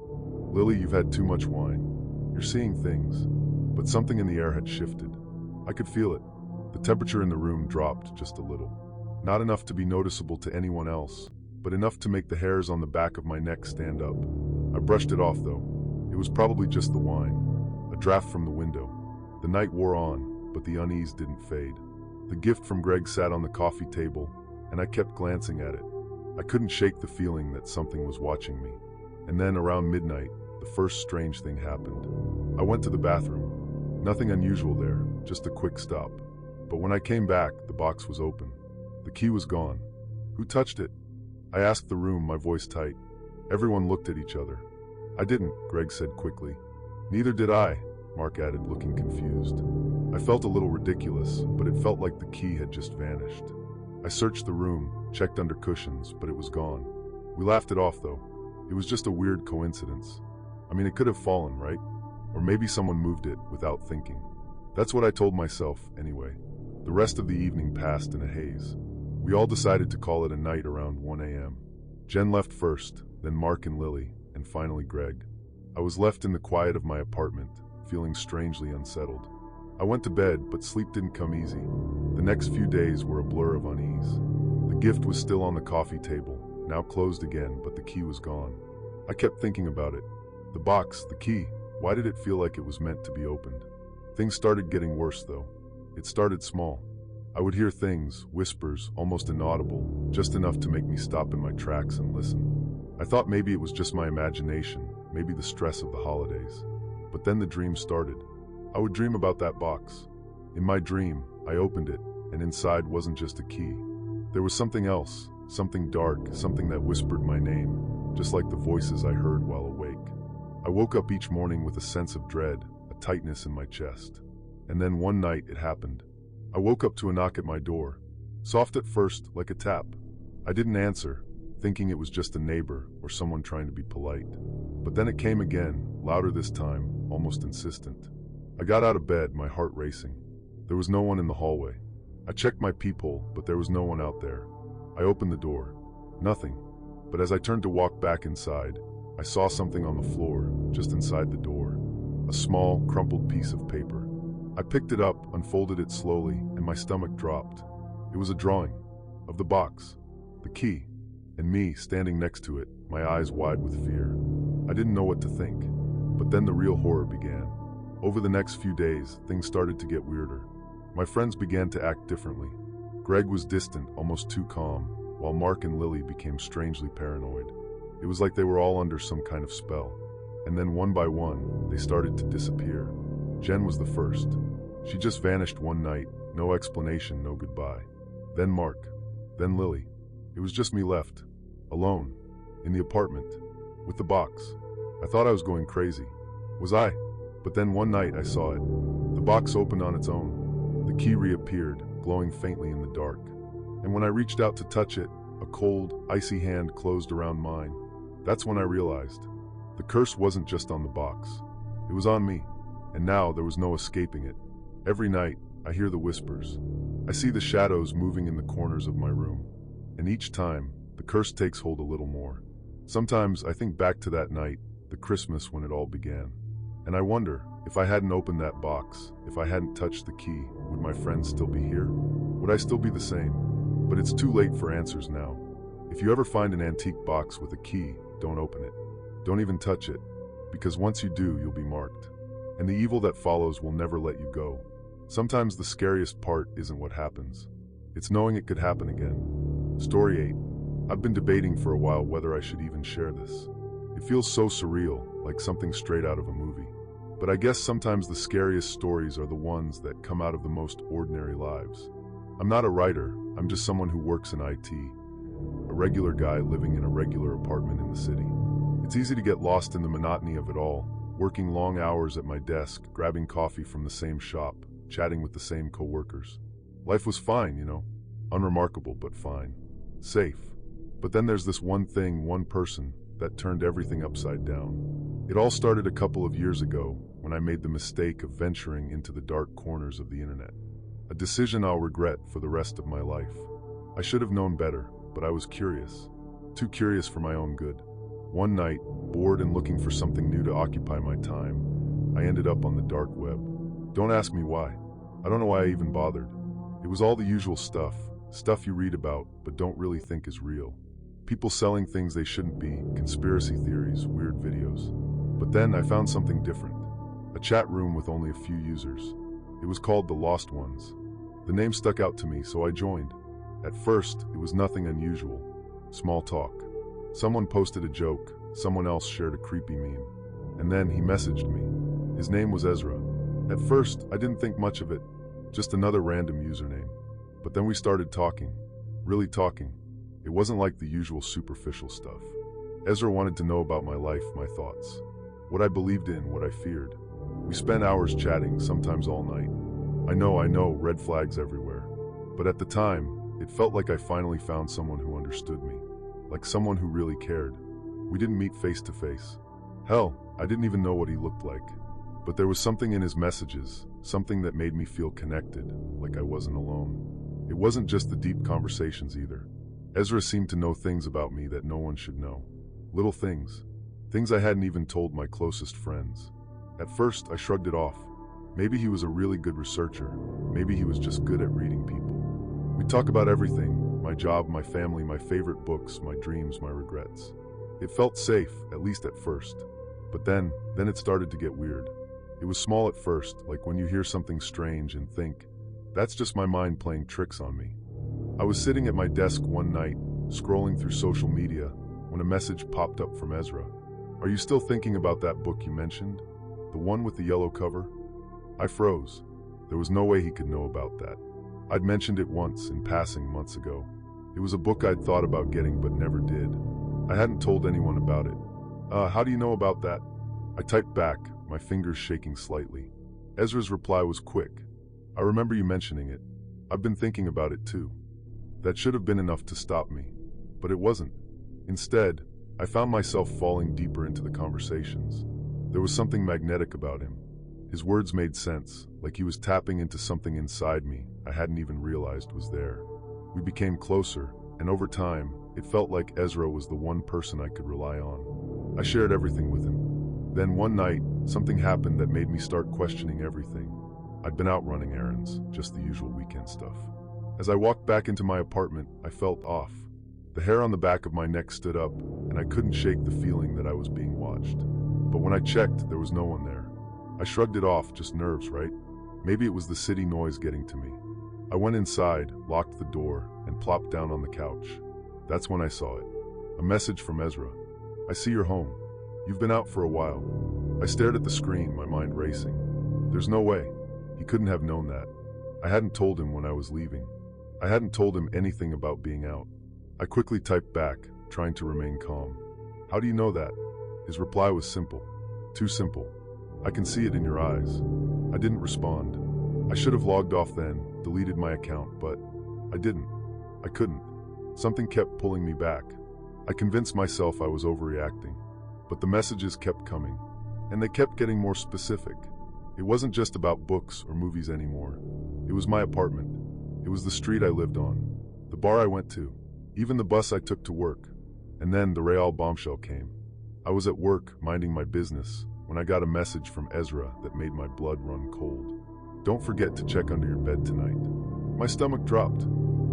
"Lily, you've had too much wine. You're seeing things." But something in the air had shifted. I could feel it. The temperature in the room dropped just a little. Not enough to be noticeable to anyone else, but enough to make the hairs on the back of my neck stand up. I brushed it off, though. It was probably just the wine, a draft from the window. The night wore on, but the unease didn't fade. The gift from Greg sat on the coffee table, and I kept glancing at it. I couldn't shake the feeling that something was watching me. And then, around midnight, the first strange thing happened. I went to the bathroom. Nothing unusual there, just a quick stop. But when I came back, the box was open. The key was gone. Who touched it? I asked the room, my voice tight. Everyone looked at each other. I didn't, Greg said quickly. Neither did I, Mark added, looking confused. I felt a little ridiculous, but it felt like the key had just vanished. I searched the room, checked under cushions, but it was gone. We laughed it off, though. It was just a weird coincidence. I mean, it could have fallen, right? Or maybe someone moved it without thinking. That's what I told myself, anyway. The rest of the evening passed in a haze. We all decided to call it a night around 1 a.m. Jen left first, then Mark and Lily, and finally Greg. I was left in the quiet of my apartment, feeling strangely unsettled. I went to bed, but sleep didn't come easy. The next few days were a blur of unease. The gift was still on the coffee table, now closed again, but the key was gone. I kept thinking about it. The box, the key, why did it feel like it was meant to be opened? Things started getting worse, though. It started small. I would hear things, whispers, almost inaudible, just enough to make me stop in my tracks and listen. I thought maybe it was just my imagination, maybe the stress of the holidays. But then the dream started. I would dream about that box. In my dream, I opened it, and inside wasn't just a key. There was something else, something dark, something that whispered my name, just like the voices I heard while awake. I woke up each morning with a sense of dread, a tightness in my chest. And then one night it happened. I woke up to a knock at my door. Soft at first, like a tap. I didn't answer, thinking it was just a neighbor or someone trying to be polite. But then it came again, louder this time, almost insistent. I got out of bed, my heart racing. There was no one in the hallway. I checked my peephole, but there was no one out there. I opened the door. Nothing. But as I turned to walk back inside, I saw something on the floor, just inside the door. A small, crumpled piece of paper. I picked it up, unfolded it slowly, and my stomach dropped. It was a drawing of the box, the key, and me standing next to it, my eyes wide with fear. I didn't know what to think, but then the real horror began. Over the next few days, things started to get weirder. My friends began to act differently. Greg was distant, almost too calm, while Mark and Lily became strangely paranoid. It was like they were all under some kind of spell. And then one by one, they started to disappear. Jen was the first. She just vanished one night, no explanation, no goodbye. Then Mark. Then Lily. It was just me left, alone, in the apartment, with the box. I thought I was going crazy. Was I? But then one night I saw it. The box opened on its own. The key reappeared, glowing faintly in the dark. And when I reached out to touch it, a cold, icy hand closed around mine. That's when I realized. The curse wasn't just on the box. It was on me. And now there was no escaping it. Every night, I hear the whispers. I see the shadows moving in the corners of my room. And each time, the curse takes hold a little more. Sometimes I think back to that night, the Christmas when it all began. And I wonder, if I hadn't opened that box, if I hadn't touched the key, would my friends still be here? Would I still be the same? But it's too late for answers now. If you ever find an antique box with a key, don't open it. Don't even touch it, because once you do, you'll be marked. And the evil that follows will never let you go. Sometimes the scariest part isn't what happens. It's knowing it could happen again. Story 8. I've been debating for a while whether I should even share this. It feels so surreal, like something straight out of a movie. But I guess sometimes the scariest stories are the ones that come out of the most ordinary lives. I'm not a writer, I'm just someone who works in IT. A regular guy living in a regular apartment in the city. It's easy to get lost in the monotony of it all, working long hours at my desk, grabbing coffee from the same shop, chatting with the same coworkers. Life was fine, you know. Unremarkable, but fine. Safe. But then there's this one thing, one person, that turned everything upside down. It all started a couple of years ago, when I made the mistake of venturing into the dark corners of the internet. A decision I'll regret for the rest of my life. I should have known better, but I was curious. Too curious for my own good. One night, bored and looking for something new to occupy my time, I ended up on the dark web. Don't ask me why. I don't know why I even bothered. It was all the usual stuff you read about but don't really think is real. People selling things they shouldn't be, conspiracy theories, weird videos. But then I found something different. A chat room with only a few users. It was called The Lost Ones. The name stuck out to me, so I joined. At first, it was nothing unusual. Small talk. Someone posted a joke, someone else shared a creepy meme. And then he messaged me. His name was Ezra. At first, I didn't think much of it, just another random username. But then we started talking. Really talking. It wasn't like the usual superficial stuff. Ezra wanted to know about my life, my thoughts. What I believed in, what I feared. We spent hours chatting, sometimes all night. I know, red flags everywhere. But at the time, it felt like I finally found someone who understood me. Like someone who really cared. We didn't meet face to face. Hell, I didn't even know what he looked like. But there was something in his messages, something that made me feel connected, like I wasn't alone. It wasn't just the deep conversations either. Ezra seemed to know things about me that no one should know. Little things. Things I hadn't even told my closest friends. At first, I shrugged it off. Maybe he was a really good researcher. Maybe he was just good at reading people. We talk about everything, my job, my family, my favorite books, my dreams, my regrets. It felt safe, at least at first. But then it started to get weird. It was small at first, like when you hear something strange and think, that's just my mind playing tricks on me. I was sitting at my desk one night, scrolling through social media, when a message popped up from Ezra. Are you still thinking about that book you mentioned? The one with the yellow cover? I froze. There was no way he could know about that. I'd mentioned it once, in passing, months ago. It was a book I'd thought about getting but never did. I hadn't told anyone about it. How do you know about that? I typed back, my fingers shaking slightly. Ezra's reply was quick. I remember you mentioning it. I've been thinking about it too. That should have been enough to stop me. But it wasn't. Instead, I found myself falling deeper into the conversations. There was something magnetic about him. His words made sense, like he was tapping into something inside me I hadn't even realized was there. We became closer, and over time, it felt like Ezra was the one person I could rely on. I shared everything with him. Then one night, something happened that made me start questioning everything. I'd been out running errands, just the usual weekend stuff. As I walked back into my apartment, I felt off. The hair on the back of my neck stood up, and I couldn't shake the feeling that I was being watched. But when I checked, there was no one there. I shrugged it off, just nerves, right? Maybe it was the city noise getting to me. I went inside, locked the door, and plopped down on the couch. That's when I saw it. A message from Ezra. I see you're home. You've been out for a while. I stared at the screen, my mind racing. There's no way. He couldn't have known that. I hadn't told him when I was leaving. I hadn't told him anything about being out. I quickly typed back, trying to remain calm. How do you know that? His reply was simple. Too simple. I can see it in your eyes. I didn't respond. I should have logged off then, deleted my account, but I didn't. I couldn't. Something kept pulling me back. I convinced myself I was overreacting, but the messages kept coming, and they kept getting more specific. It wasn't just about books or movies anymore. It was my apartment. It was the street I lived on, the bar I went to, even the bus I took to work. And then the Betrayal bombshell came. I was at work, minding my business, when I got a message from Ezra that made my blood run cold. Don't forget to check under your bed tonight. My stomach dropped.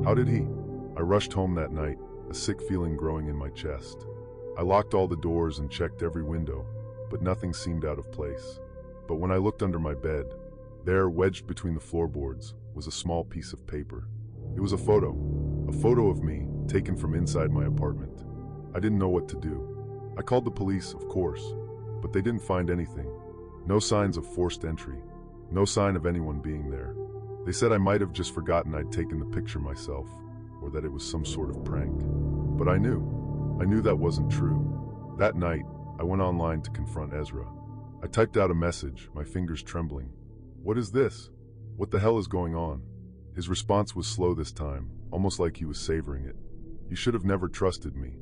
How did he? I rushed home that night, a sick feeling growing in my chest. I locked all the doors and checked every window, but nothing seemed out of place. But when I looked under my bed, there, wedged between the floorboards, was a small piece of paper. It was a photo of me, taken from inside my apartment. I didn't know what to do. I called the police, of course, but they didn't find anything. No signs of forced entry. No sign of anyone being there. They said I might have just forgotten I'd taken the picture myself, or that it was some sort of prank. But I knew that wasn't true. That night, I went online to confront Ezra. I typed out a message, my fingers trembling. What is this? What the hell is going on? His response was slow this time, almost like he was savoring it. You should have never trusted me.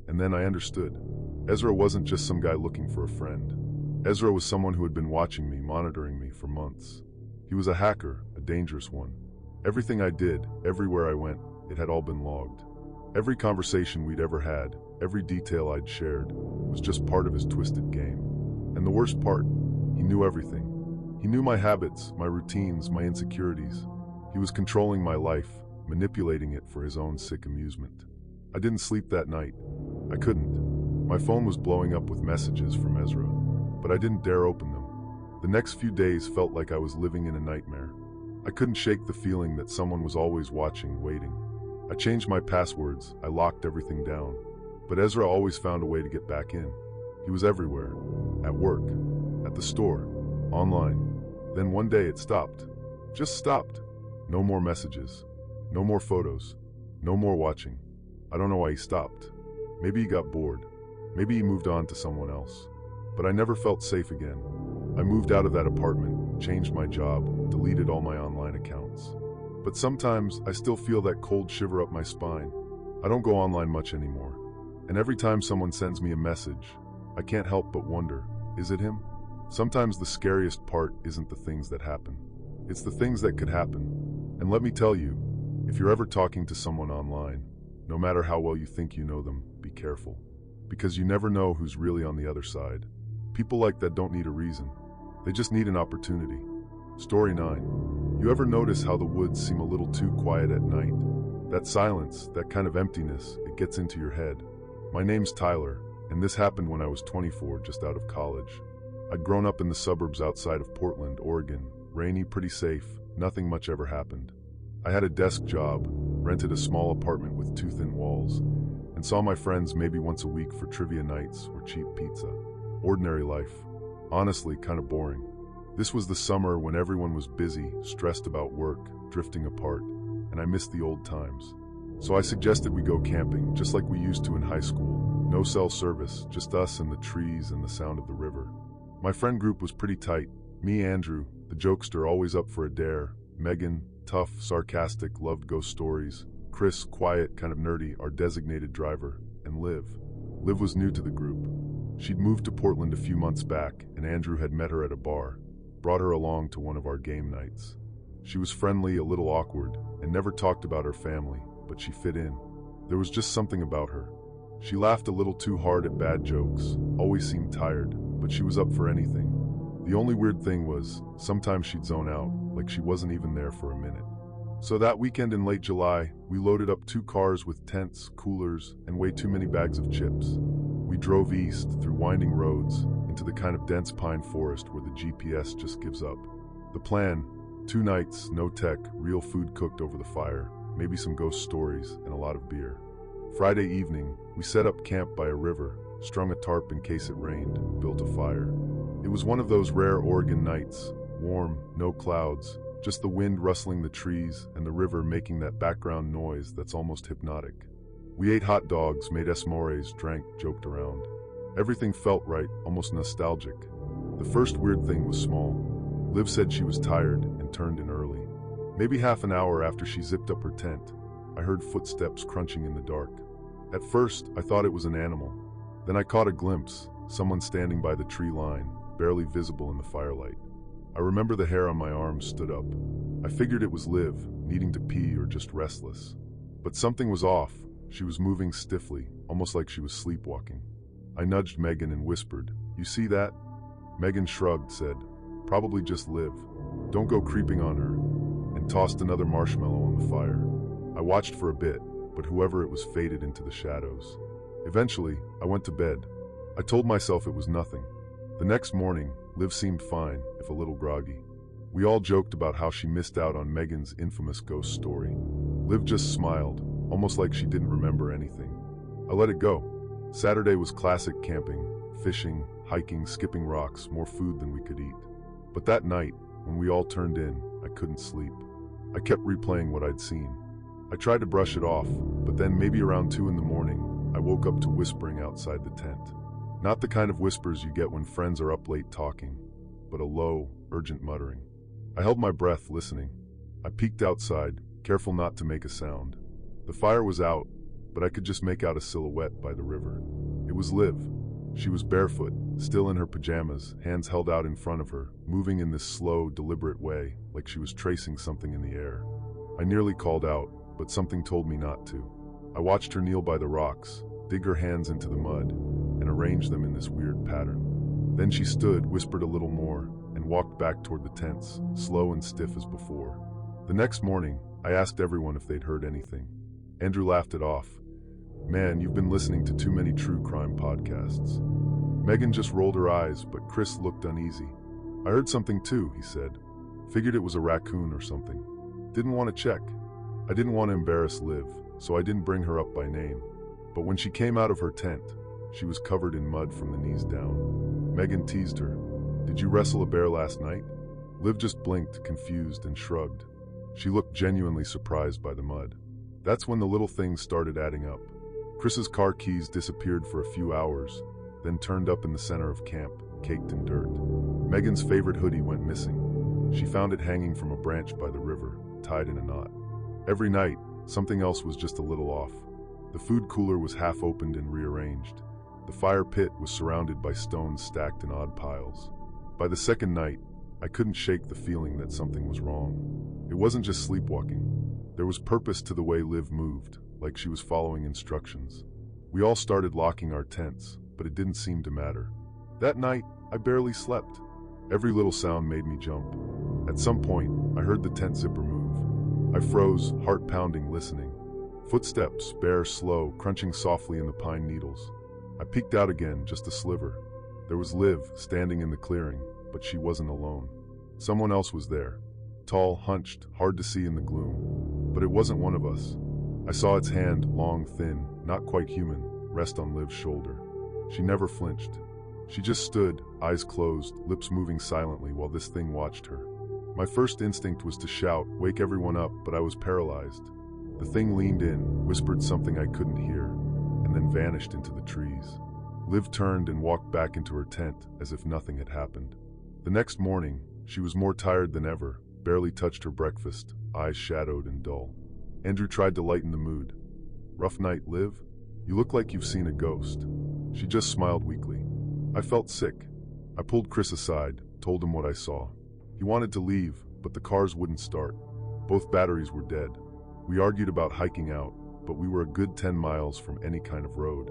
And then I understood. Ezra wasn't just some guy looking for a friend. Ezra was someone who had been watching me, monitoring me for months. He was a hacker, a dangerous one. Everything I did, everywhere I went, it had all been logged. Every conversation we'd ever had, every detail I'd shared, was just part of his twisted game. And the worst part, he knew everything. He knew my habits, my routines, my insecurities. He was controlling my life, manipulating it for his own sick amusement. I didn't sleep that night. I couldn't. My phone was blowing up with messages from Ezra, but I didn't dare open them. The next few days felt like I was living in a nightmare. I couldn't shake the feeling that someone was always watching, waiting. I changed my passwords, I locked everything down. But Ezra always found a way to get back in. He was everywhere. At work, at the store, online. Then one day it stopped. Just stopped. No more messages. No more photos. No more watching. I don't know why he stopped. Maybe he got bored. Maybe he moved on to someone else. But I never felt safe again. I moved out of that apartment, changed my job, deleted all my online accounts. But sometimes I still feel that cold shiver up my spine. I don't go online much anymore. And every time someone sends me a message, I can't help but wonder, is it him? Sometimes the scariest part isn't the things that happen. It's the things that could happen. And let me tell you, if you're ever talking to someone online, no matter how well you think you know them, be careful. Because you never know who's really on the other side. People like that don't need a reason. They just need an opportunity. Story 9. You ever notice how the woods seem a little too quiet at night? That silence, that kind of emptiness, it gets into your head. My name's Tyler, and this happened when I was 24, just out of college. I'd grown up in the suburbs outside of Portland, Oregon. Rainy, pretty safe, nothing much ever happened. I had a desk job, rented a small apartment with two thin walls, and saw my friends maybe once a week for trivia nights or cheap pizza. Ordinary life. Honestly, kind of boring. This was the summer when everyone was busy, stressed about work, drifting apart, and I missed the old times. So I suggested we go camping, just like we used to in high school. No cell service, just us and the trees and the sound of the river. My friend group was pretty tight. Me, Andrew, the jokester, always up for a dare. Megan, tough, sarcastic, loved ghost stories. Chris, quiet, kind of nerdy, our designated driver. And Liv. Liv was new to the group. She'd moved to Portland a few months back, and Andrew had met her at a bar. Brought her along to one of our game nights. She was friendly, a little awkward, and never talked about her family, but she fit in. There was just something about her. She laughed a little too hard at bad jokes, always seemed tired, but she was up for anything. The only weird thing was, sometimes she'd zone out, like she wasn't even there for a minute. So that weekend in late July, we loaded up 2 cars with tents, coolers, and way too many bags of chips. We drove east, through winding roads, into the kind of dense pine forest where the GPS just gives up. The plan, 2 nights, no tech, real food cooked over the fire, maybe some ghost stories, and a lot of beer. Friday evening, we set up camp by a river, strung a tarp in case it rained, built a fire. It was one of those rare Oregon nights, warm, no clouds, just the wind rustling the trees and the river making that background noise that's almost hypnotic. We ate hot dogs, made s'mores, drank, joked around. Everything felt right, almost nostalgic. The first weird thing was small. Liv said she was tired and turned in early. Maybe half an hour after she zipped up her tent, I heard footsteps crunching in the dark. At first, I thought it was an animal. Then I caught a glimpse, someone standing by the tree line, barely visible in the firelight. I remember the hair on my arms stood up. I figured it was Liv, needing to pee or just restless. But something was off. She was moving stiffly, almost like she was sleepwalking. I nudged Megan and whispered, "You see that?" Megan shrugged, said, "Probably just Liv. Don't go creeping on her," and tossed another marshmallow on the fire. I watched for a bit, but whoever it was faded into the shadows. Eventually, I went to bed. I told myself it was nothing. The next morning, Liv seemed fine, if a little groggy. We all joked about how she missed out on Megan's infamous ghost story. Liv just smiled, almost like she didn't remember anything. I let it go. Saturday was classic camping, fishing, hiking, skipping rocks, more food than we could eat. But that night, when we all turned in, I couldn't sleep. I kept replaying what I'd seen. I tried to brush it off, but then maybe around 2 in the morning, I woke up to whispering outside the tent. Not the kind of whispers you get when friends are up late talking, but a low, urgent muttering. I held my breath, listening. I peeked outside, careful not to make a sound. The fire was out, but I could just make out a silhouette by the river. It was Liv. She was barefoot, still in her pajamas, hands held out in front of her, moving in this slow, deliberate way, like she was tracing something in the air. I nearly called out, but something told me not to. I watched her kneel by the rocks, dig her hands into the mud, and arrange them in this weird pattern. Then she stood, whispered a little more, and walked back toward the tents, slow and stiff as before. The next morning, I asked everyone if they'd heard anything. Andrew laughed it off. "Man, you've been listening to too many true crime podcasts." Megan just rolled her eyes, but Chris looked uneasy. "I heard something too," he said. Figured it was a raccoon or something. Didn't want to check. I didn't want to embarrass Liv, so I didn't bring her up by name. But when she came out of her tent, she was covered in mud from the knees down. Megan teased her. "Did you wrestle a bear last night?" Liv just blinked, confused, and shrugged. She looked genuinely surprised by the mud. That's when the little things started adding up. Chris's car keys disappeared for a few hours, then turned up in the center of camp, caked in dirt. Megan's favorite hoodie went missing. She found it hanging from a branch by the river, tied in a knot. Every night, something else was just a little off. The food cooler was half opened and rearranged. The fire pit was surrounded by stones stacked in odd piles. By the second night, I couldn't shake the feeling that something was wrong. It wasn't just sleepwalking. There was purpose to the way Liv moved, like she was following instructions. We all started locking our tents, but it didn't seem to matter. That night, I barely slept. Every little sound made me jump. At some point, I heard the tent zipper move. I froze, heart pounding, listening. Footsteps, bare, slow, crunching softly in the pine needles. I peeked out again, just a sliver. There was Liv, standing in the clearing, but she wasn't alone. Someone else was there. Tall, hunched, hard to see in the gloom. But it wasn't one of us. I saw its hand, long, thin, not quite human, rest on Liv's shoulder. She never flinched. She just stood, eyes closed, lips moving silently while this thing watched her. My first instinct was to shout, wake everyone up, but I was paralyzed. The thing leaned in, whispered something I couldn't hear, and then vanished into the trees. Liv turned and walked back into her tent as if nothing had happened. The next morning, she was more tired than ever, barely touched her breakfast, eyes shadowed and dull. Andrew tried to lighten the mood. "Rough night, Liv? You look like you've seen a ghost." She just smiled weakly. I felt sick. I pulled Chris aside, told him what I saw. He wanted to leave, but the cars wouldn't start. Both batteries were dead. We argued about hiking out, but we were a good 10 miles from any kind of road.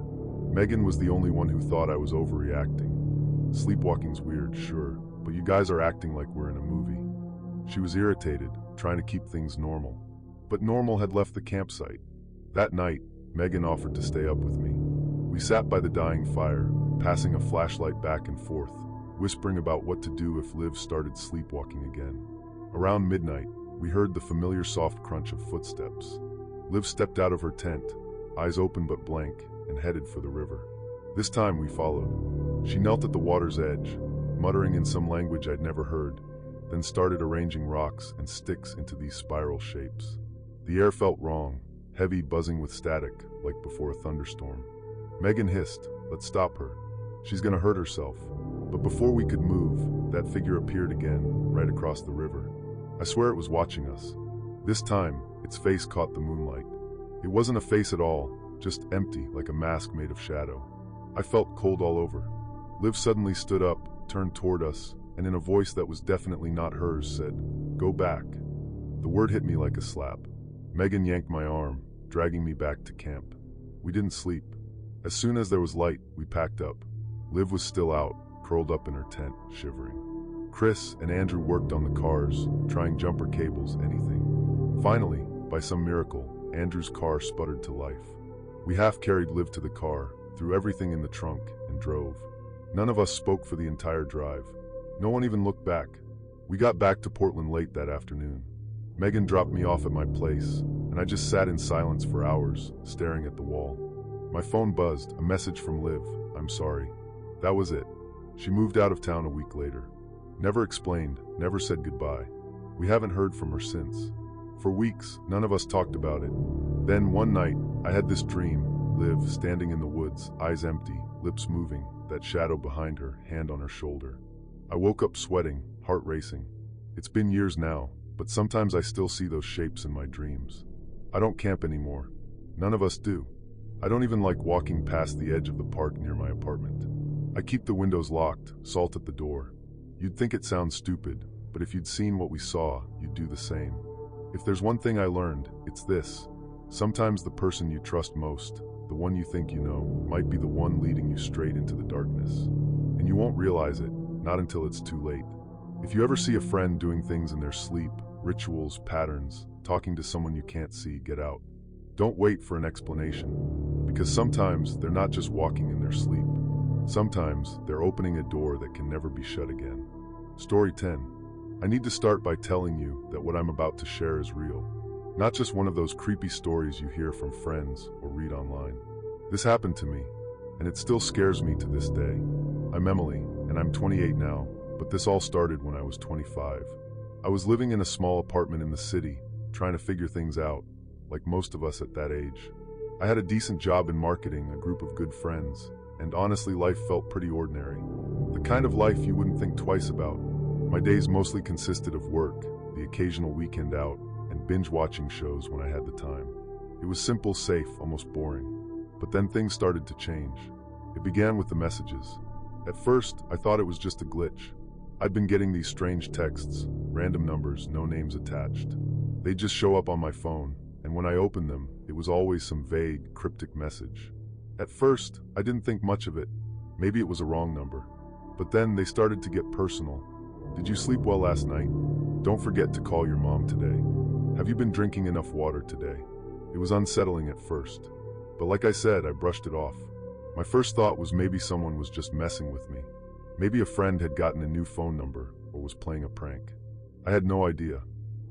Megan was the only one who thought I was overreacting. Sleepwalking's weird, sure, but you guys are acting like we're in a movie. She was irritated, trying to keep things normal. But normal had left the campsite. That night, Megan offered to stay up with me. We sat by the dying fire, passing a flashlight back and forth, whispering about what to do if Liv started sleepwalking again. Around midnight, we heard the familiar soft crunch of footsteps. Liv stepped out of her tent, eyes open but blank, and headed for the river. This time we followed. She knelt at the water's edge, muttering in some language I'd never heard, then started arranging rocks and sticks into these spiral shapes. The air felt wrong, heavy, buzzing with static, like before a thunderstorm. Megan hissed, "Let's stop her. She's gonna hurt herself." But before we could move, that figure appeared again, right across the river. I swear it was watching us. This time, its face caught the moonlight. It wasn't a face at all, just empty, like a mask made of shadow. I felt cold all over. Liv suddenly stood up, turned toward us, and in a voice that was definitely not hers said, "Go back." The word hit me like a slap. Megan yanked my arm, dragging me back to camp. We didn't sleep. As soon as there was light, we packed up. Liv was still out, curled up in her tent, shivering. Chris and Andrew worked on the cars, trying jumper cables, anything. Finally, by some miracle, Andrew's car sputtered to life. We half-carried Liv to the car, threw everything in the trunk, and drove. None of us spoke for the entire drive. No one even looked back. We got back to Portland late that afternoon. Megan dropped me off at my place, and I just sat in silence for hours, staring at the wall. My phone buzzed, a message from Liv, "I'm sorry." That was it. She moved out of town a week later. Never explained, never said goodbye. We haven't heard from her since. For weeks, none of us talked about it. Then one night, I had this dream, Liv standing in the woods, eyes empty, lips moving, that shadow behind her, hand on her shoulder. I woke up sweating, heart racing. It's been years now, but sometimes I still see those shapes in my dreams. I don't camp anymore. None of us do. I don't even like walking past the edge of the park near my apartment. I keep the windows locked, salt at the door. You'd think it sounds stupid, but if you'd seen what we saw, you'd do the same. If there's one thing I learned, it's this. Sometimes the person you trust most, the one you think you know, might be the one leading you straight into the darkness. And you won't realize it, not until it's too late. If you ever see a friend doing things in their sleep, rituals, patterns, talking to someone you can't see, get out. Don't wait for an explanation, because sometimes they're not just walking in their sleep. Sometimes they're opening a door that can never be shut again. Story 10. I need to start by telling you that what I'm about to share is real. Not just one of those creepy stories you hear from friends or read online. This happened to me, and it still scares me to this day. I'm Emily, and I'm 28 now, but this all started when I was 25. I was living in a small apartment in the city, trying to figure things out, like most of us at that age. I had a decent job in marketing, a group of good friends, and honestly, life felt pretty ordinary. The kind of life you wouldn't think twice about. My days mostly consisted of work, the occasional weekend out, and binge-watching shows when I had the time. It was simple, safe, almost boring. But then things started to change. It began with the messages. At first, I thought it was just a glitch. I'd been getting these strange texts, random numbers, no names attached. They'd just show up on my phone, and when I opened them, it was always some vague, cryptic message. At first, I didn't think much of it. Maybe it was a wrong number. But then they started to get personal. Did you sleep well last night? Don't forget to call your mom today. Have you been drinking enough water today? It was unsettling at first. But like I said, I brushed it off. My first thought was maybe someone was just messing with me. Maybe a friend had gotten a new phone number or was playing a prank. I had no idea.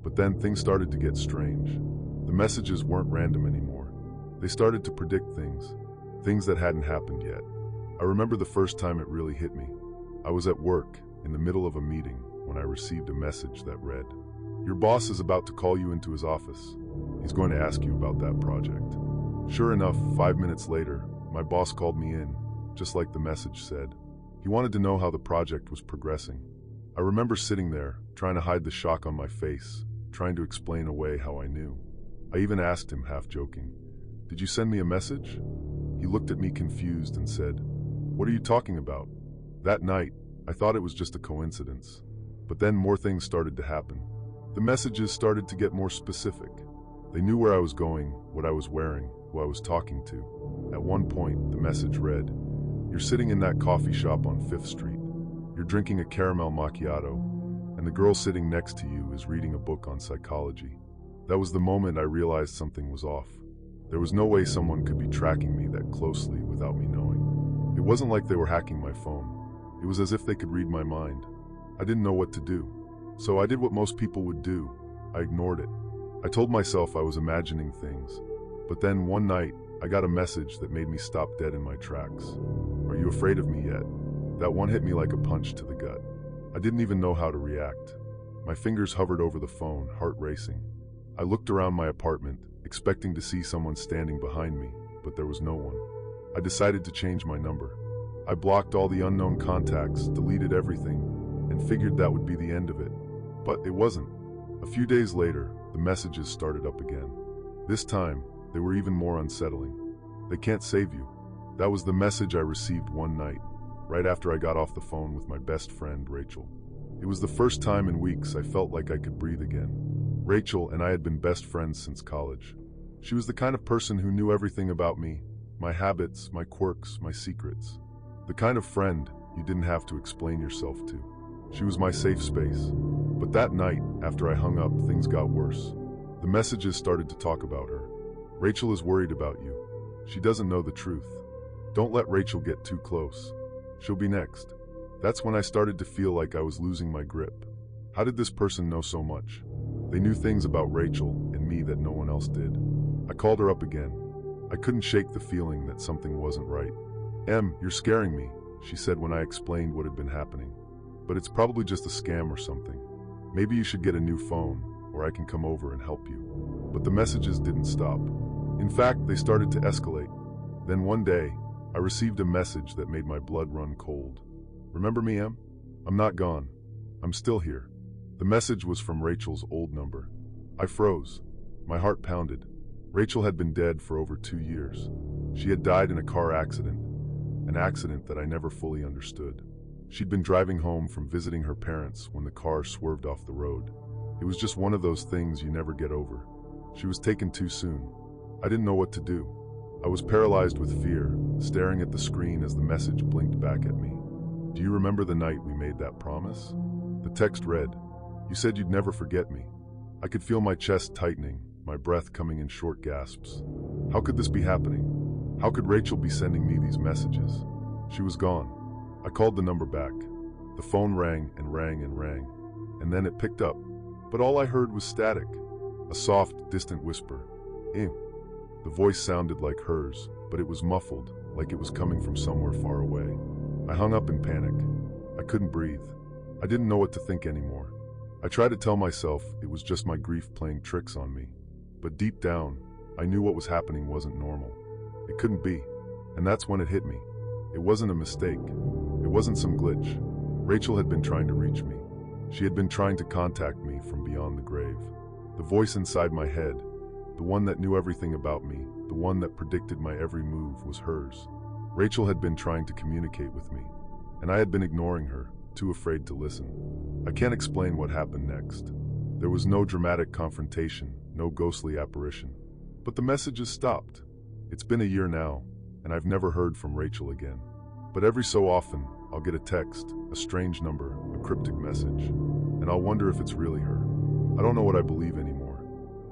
But then things started to get strange. The messages weren't random anymore. They started to predict things that hadn't happened yet. I remember the first time it really hit me. I was at work, in the middle of a meeting, when I received a message that read, "Your boss is about to call you into his office. He's going to ask you about that project." Sure enough, 5 minutes later, my boss called me in, just like the message said. He wanted to know how the project was progressing. I remember sitting there, trying to hide the shock on my face, trying to explain away how I knew. I even asked him, half joking, "Did you send me a message?" He looked at me confused and said, "What are you talking about?" That night, I thought it was just a coincidence. But then more things started to happen. The messages started to get more specific. They knew where I was going, what I was wearing, who I was talking to. At one point, the message read, "You're sitting in that coffee shop on 5th Street. You're drinking a caramel macchiato, and the girl sitting next to you is reading a book on psychology." That was the moment I realized something was off. There was no way someone could be tracking me that closely without me knowing. It wasn't like they were hacking my phone. It was as if they could read my mind. I didn't know what to do. So I did what most people would do. I ignored it. I told myself I was imagining things. But then one night, I got a message that made me stop dead in my tracks. "Are you afraid of me yet?" That one hit me like a punch to the gut. I didn't even know how to react. My fingers hovered over the phone, heart racing. I looked around my apartment, expecting to see someone standing behind me, but there was no one. I decided to change my number. I blocked all the unknown contacts, deleted everything, and figured that would be the end of it. But it wasn't. A few days later, the messages started up again. This time, they were even more unsettling. "They can't save you." That was the message I received one night, right after I got off the phone with my best friend, Rachel. It was the first time in weeks I felt like I could breathe again. Rachel and I had been best friends since college. She was the kind of person who knew everything about me, my habits, my quirks, my secrets. The kind of friend you didn't have to explain yourself to. She was my safe space. But that night, after I hung up, things got worse. The messages started to talk about her. "Rachel is worried about you. She doesn't know the truth. Don't let Rachel get too close. She'll be next." That's when I started to feel like I was losing my grip. How did this person know so much? They knew things about Rachel and me that no one else did. I called her up again. I couldn't shake the feeling that something wasn't right. "Em, you're scaring me," she said when I explained what had been happening. "But it's probably just a scam or something. Maybe you should get a new phone, or I can come over and help you." But the messages didn't stop. In fact, they started to escalate. Then one day, I received a message that made my blood run cold. "Remember me, Em? I'm not gone. I'm still here." The message was from Rachel's old number. I froze. My heart pounded. Rachel had been dead for over 2 years. She had died in a car accident, an accident that I never fully understood. She'd been driving home from visiting her parents when the car swerved off the road. It was just one of those things you never get over. She was taken too soon. I didn't know what to do. I was paralyzed with fear, staring at the screen as the message blinked back at me. "Do you remember the night we made that promise?" The text read, "You said you'd never forget me." I could feel my chest tightening, my breath coming in short gasps. How could this be happening? How could Rachel be sending me these messages? She was gone. I called the number back. The phone rang and rang and rang. and then it picked up. But all I heard was static, a soft, distant whisper. Eh. The voice sounded like hers, but it was muffled, like it was coming from somewhere far away. I hung up in panic. I couldn't breathe. I didn't know what to think anymore. I tried to tell myself it was just my grief playing tricks on me. But deep down, I knew what was happening wasn't normal. It couldn't be. And that's when it hit me. It wasn't a mistake. It wasn't some glitch. Rachel had been trying to reach me. She had been trying to contact me from beyond the grave. The voice inside my head, the one that knew everything about me, the one that predicted my every move, was hers. Rachel had been trying to communicate with me, and I had been ignoring her, too afraid to listen. I can't explain what happened next. There was no dramatic confrontation, no ghostly apparition. But the messages stopped. It's been a year now, and I've never heard from Rachel again. But every so often, I'll get a text, a strange number, a cryptic message, and I'll wonder if it's really her. I don't know what I believe anymore.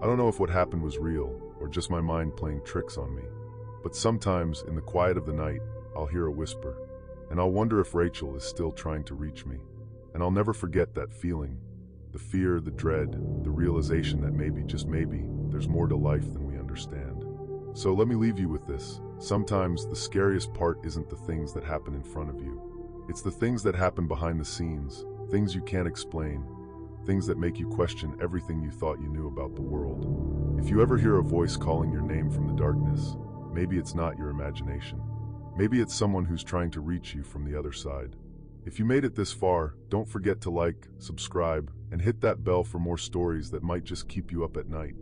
I don't know if what happened was real, or just my mind playing tricks on me. But sometimes, in the quiet of the night, I'll hear a whisper, and I'll wonder if Rachel is still trying to reach me. And I'll never forget that feeling, the fear, the dread, the realization that maybe, just maybe, there's more to life than we understand. So let me leave you with this. Sometimes the scariest part isn't the things that happen in front of you. It's the things that happen behind the scenes, things you can't explain, things that make you question everything you thought you knew about the world. If you ever hear a voice calling your name from the darkness, maybe it's not your imagination. Maybe it's someone who's trying to reach you from the other side. If you made it this far, don't forget to like, subscribe, and hit that bell for more stories that might just keep you up at night.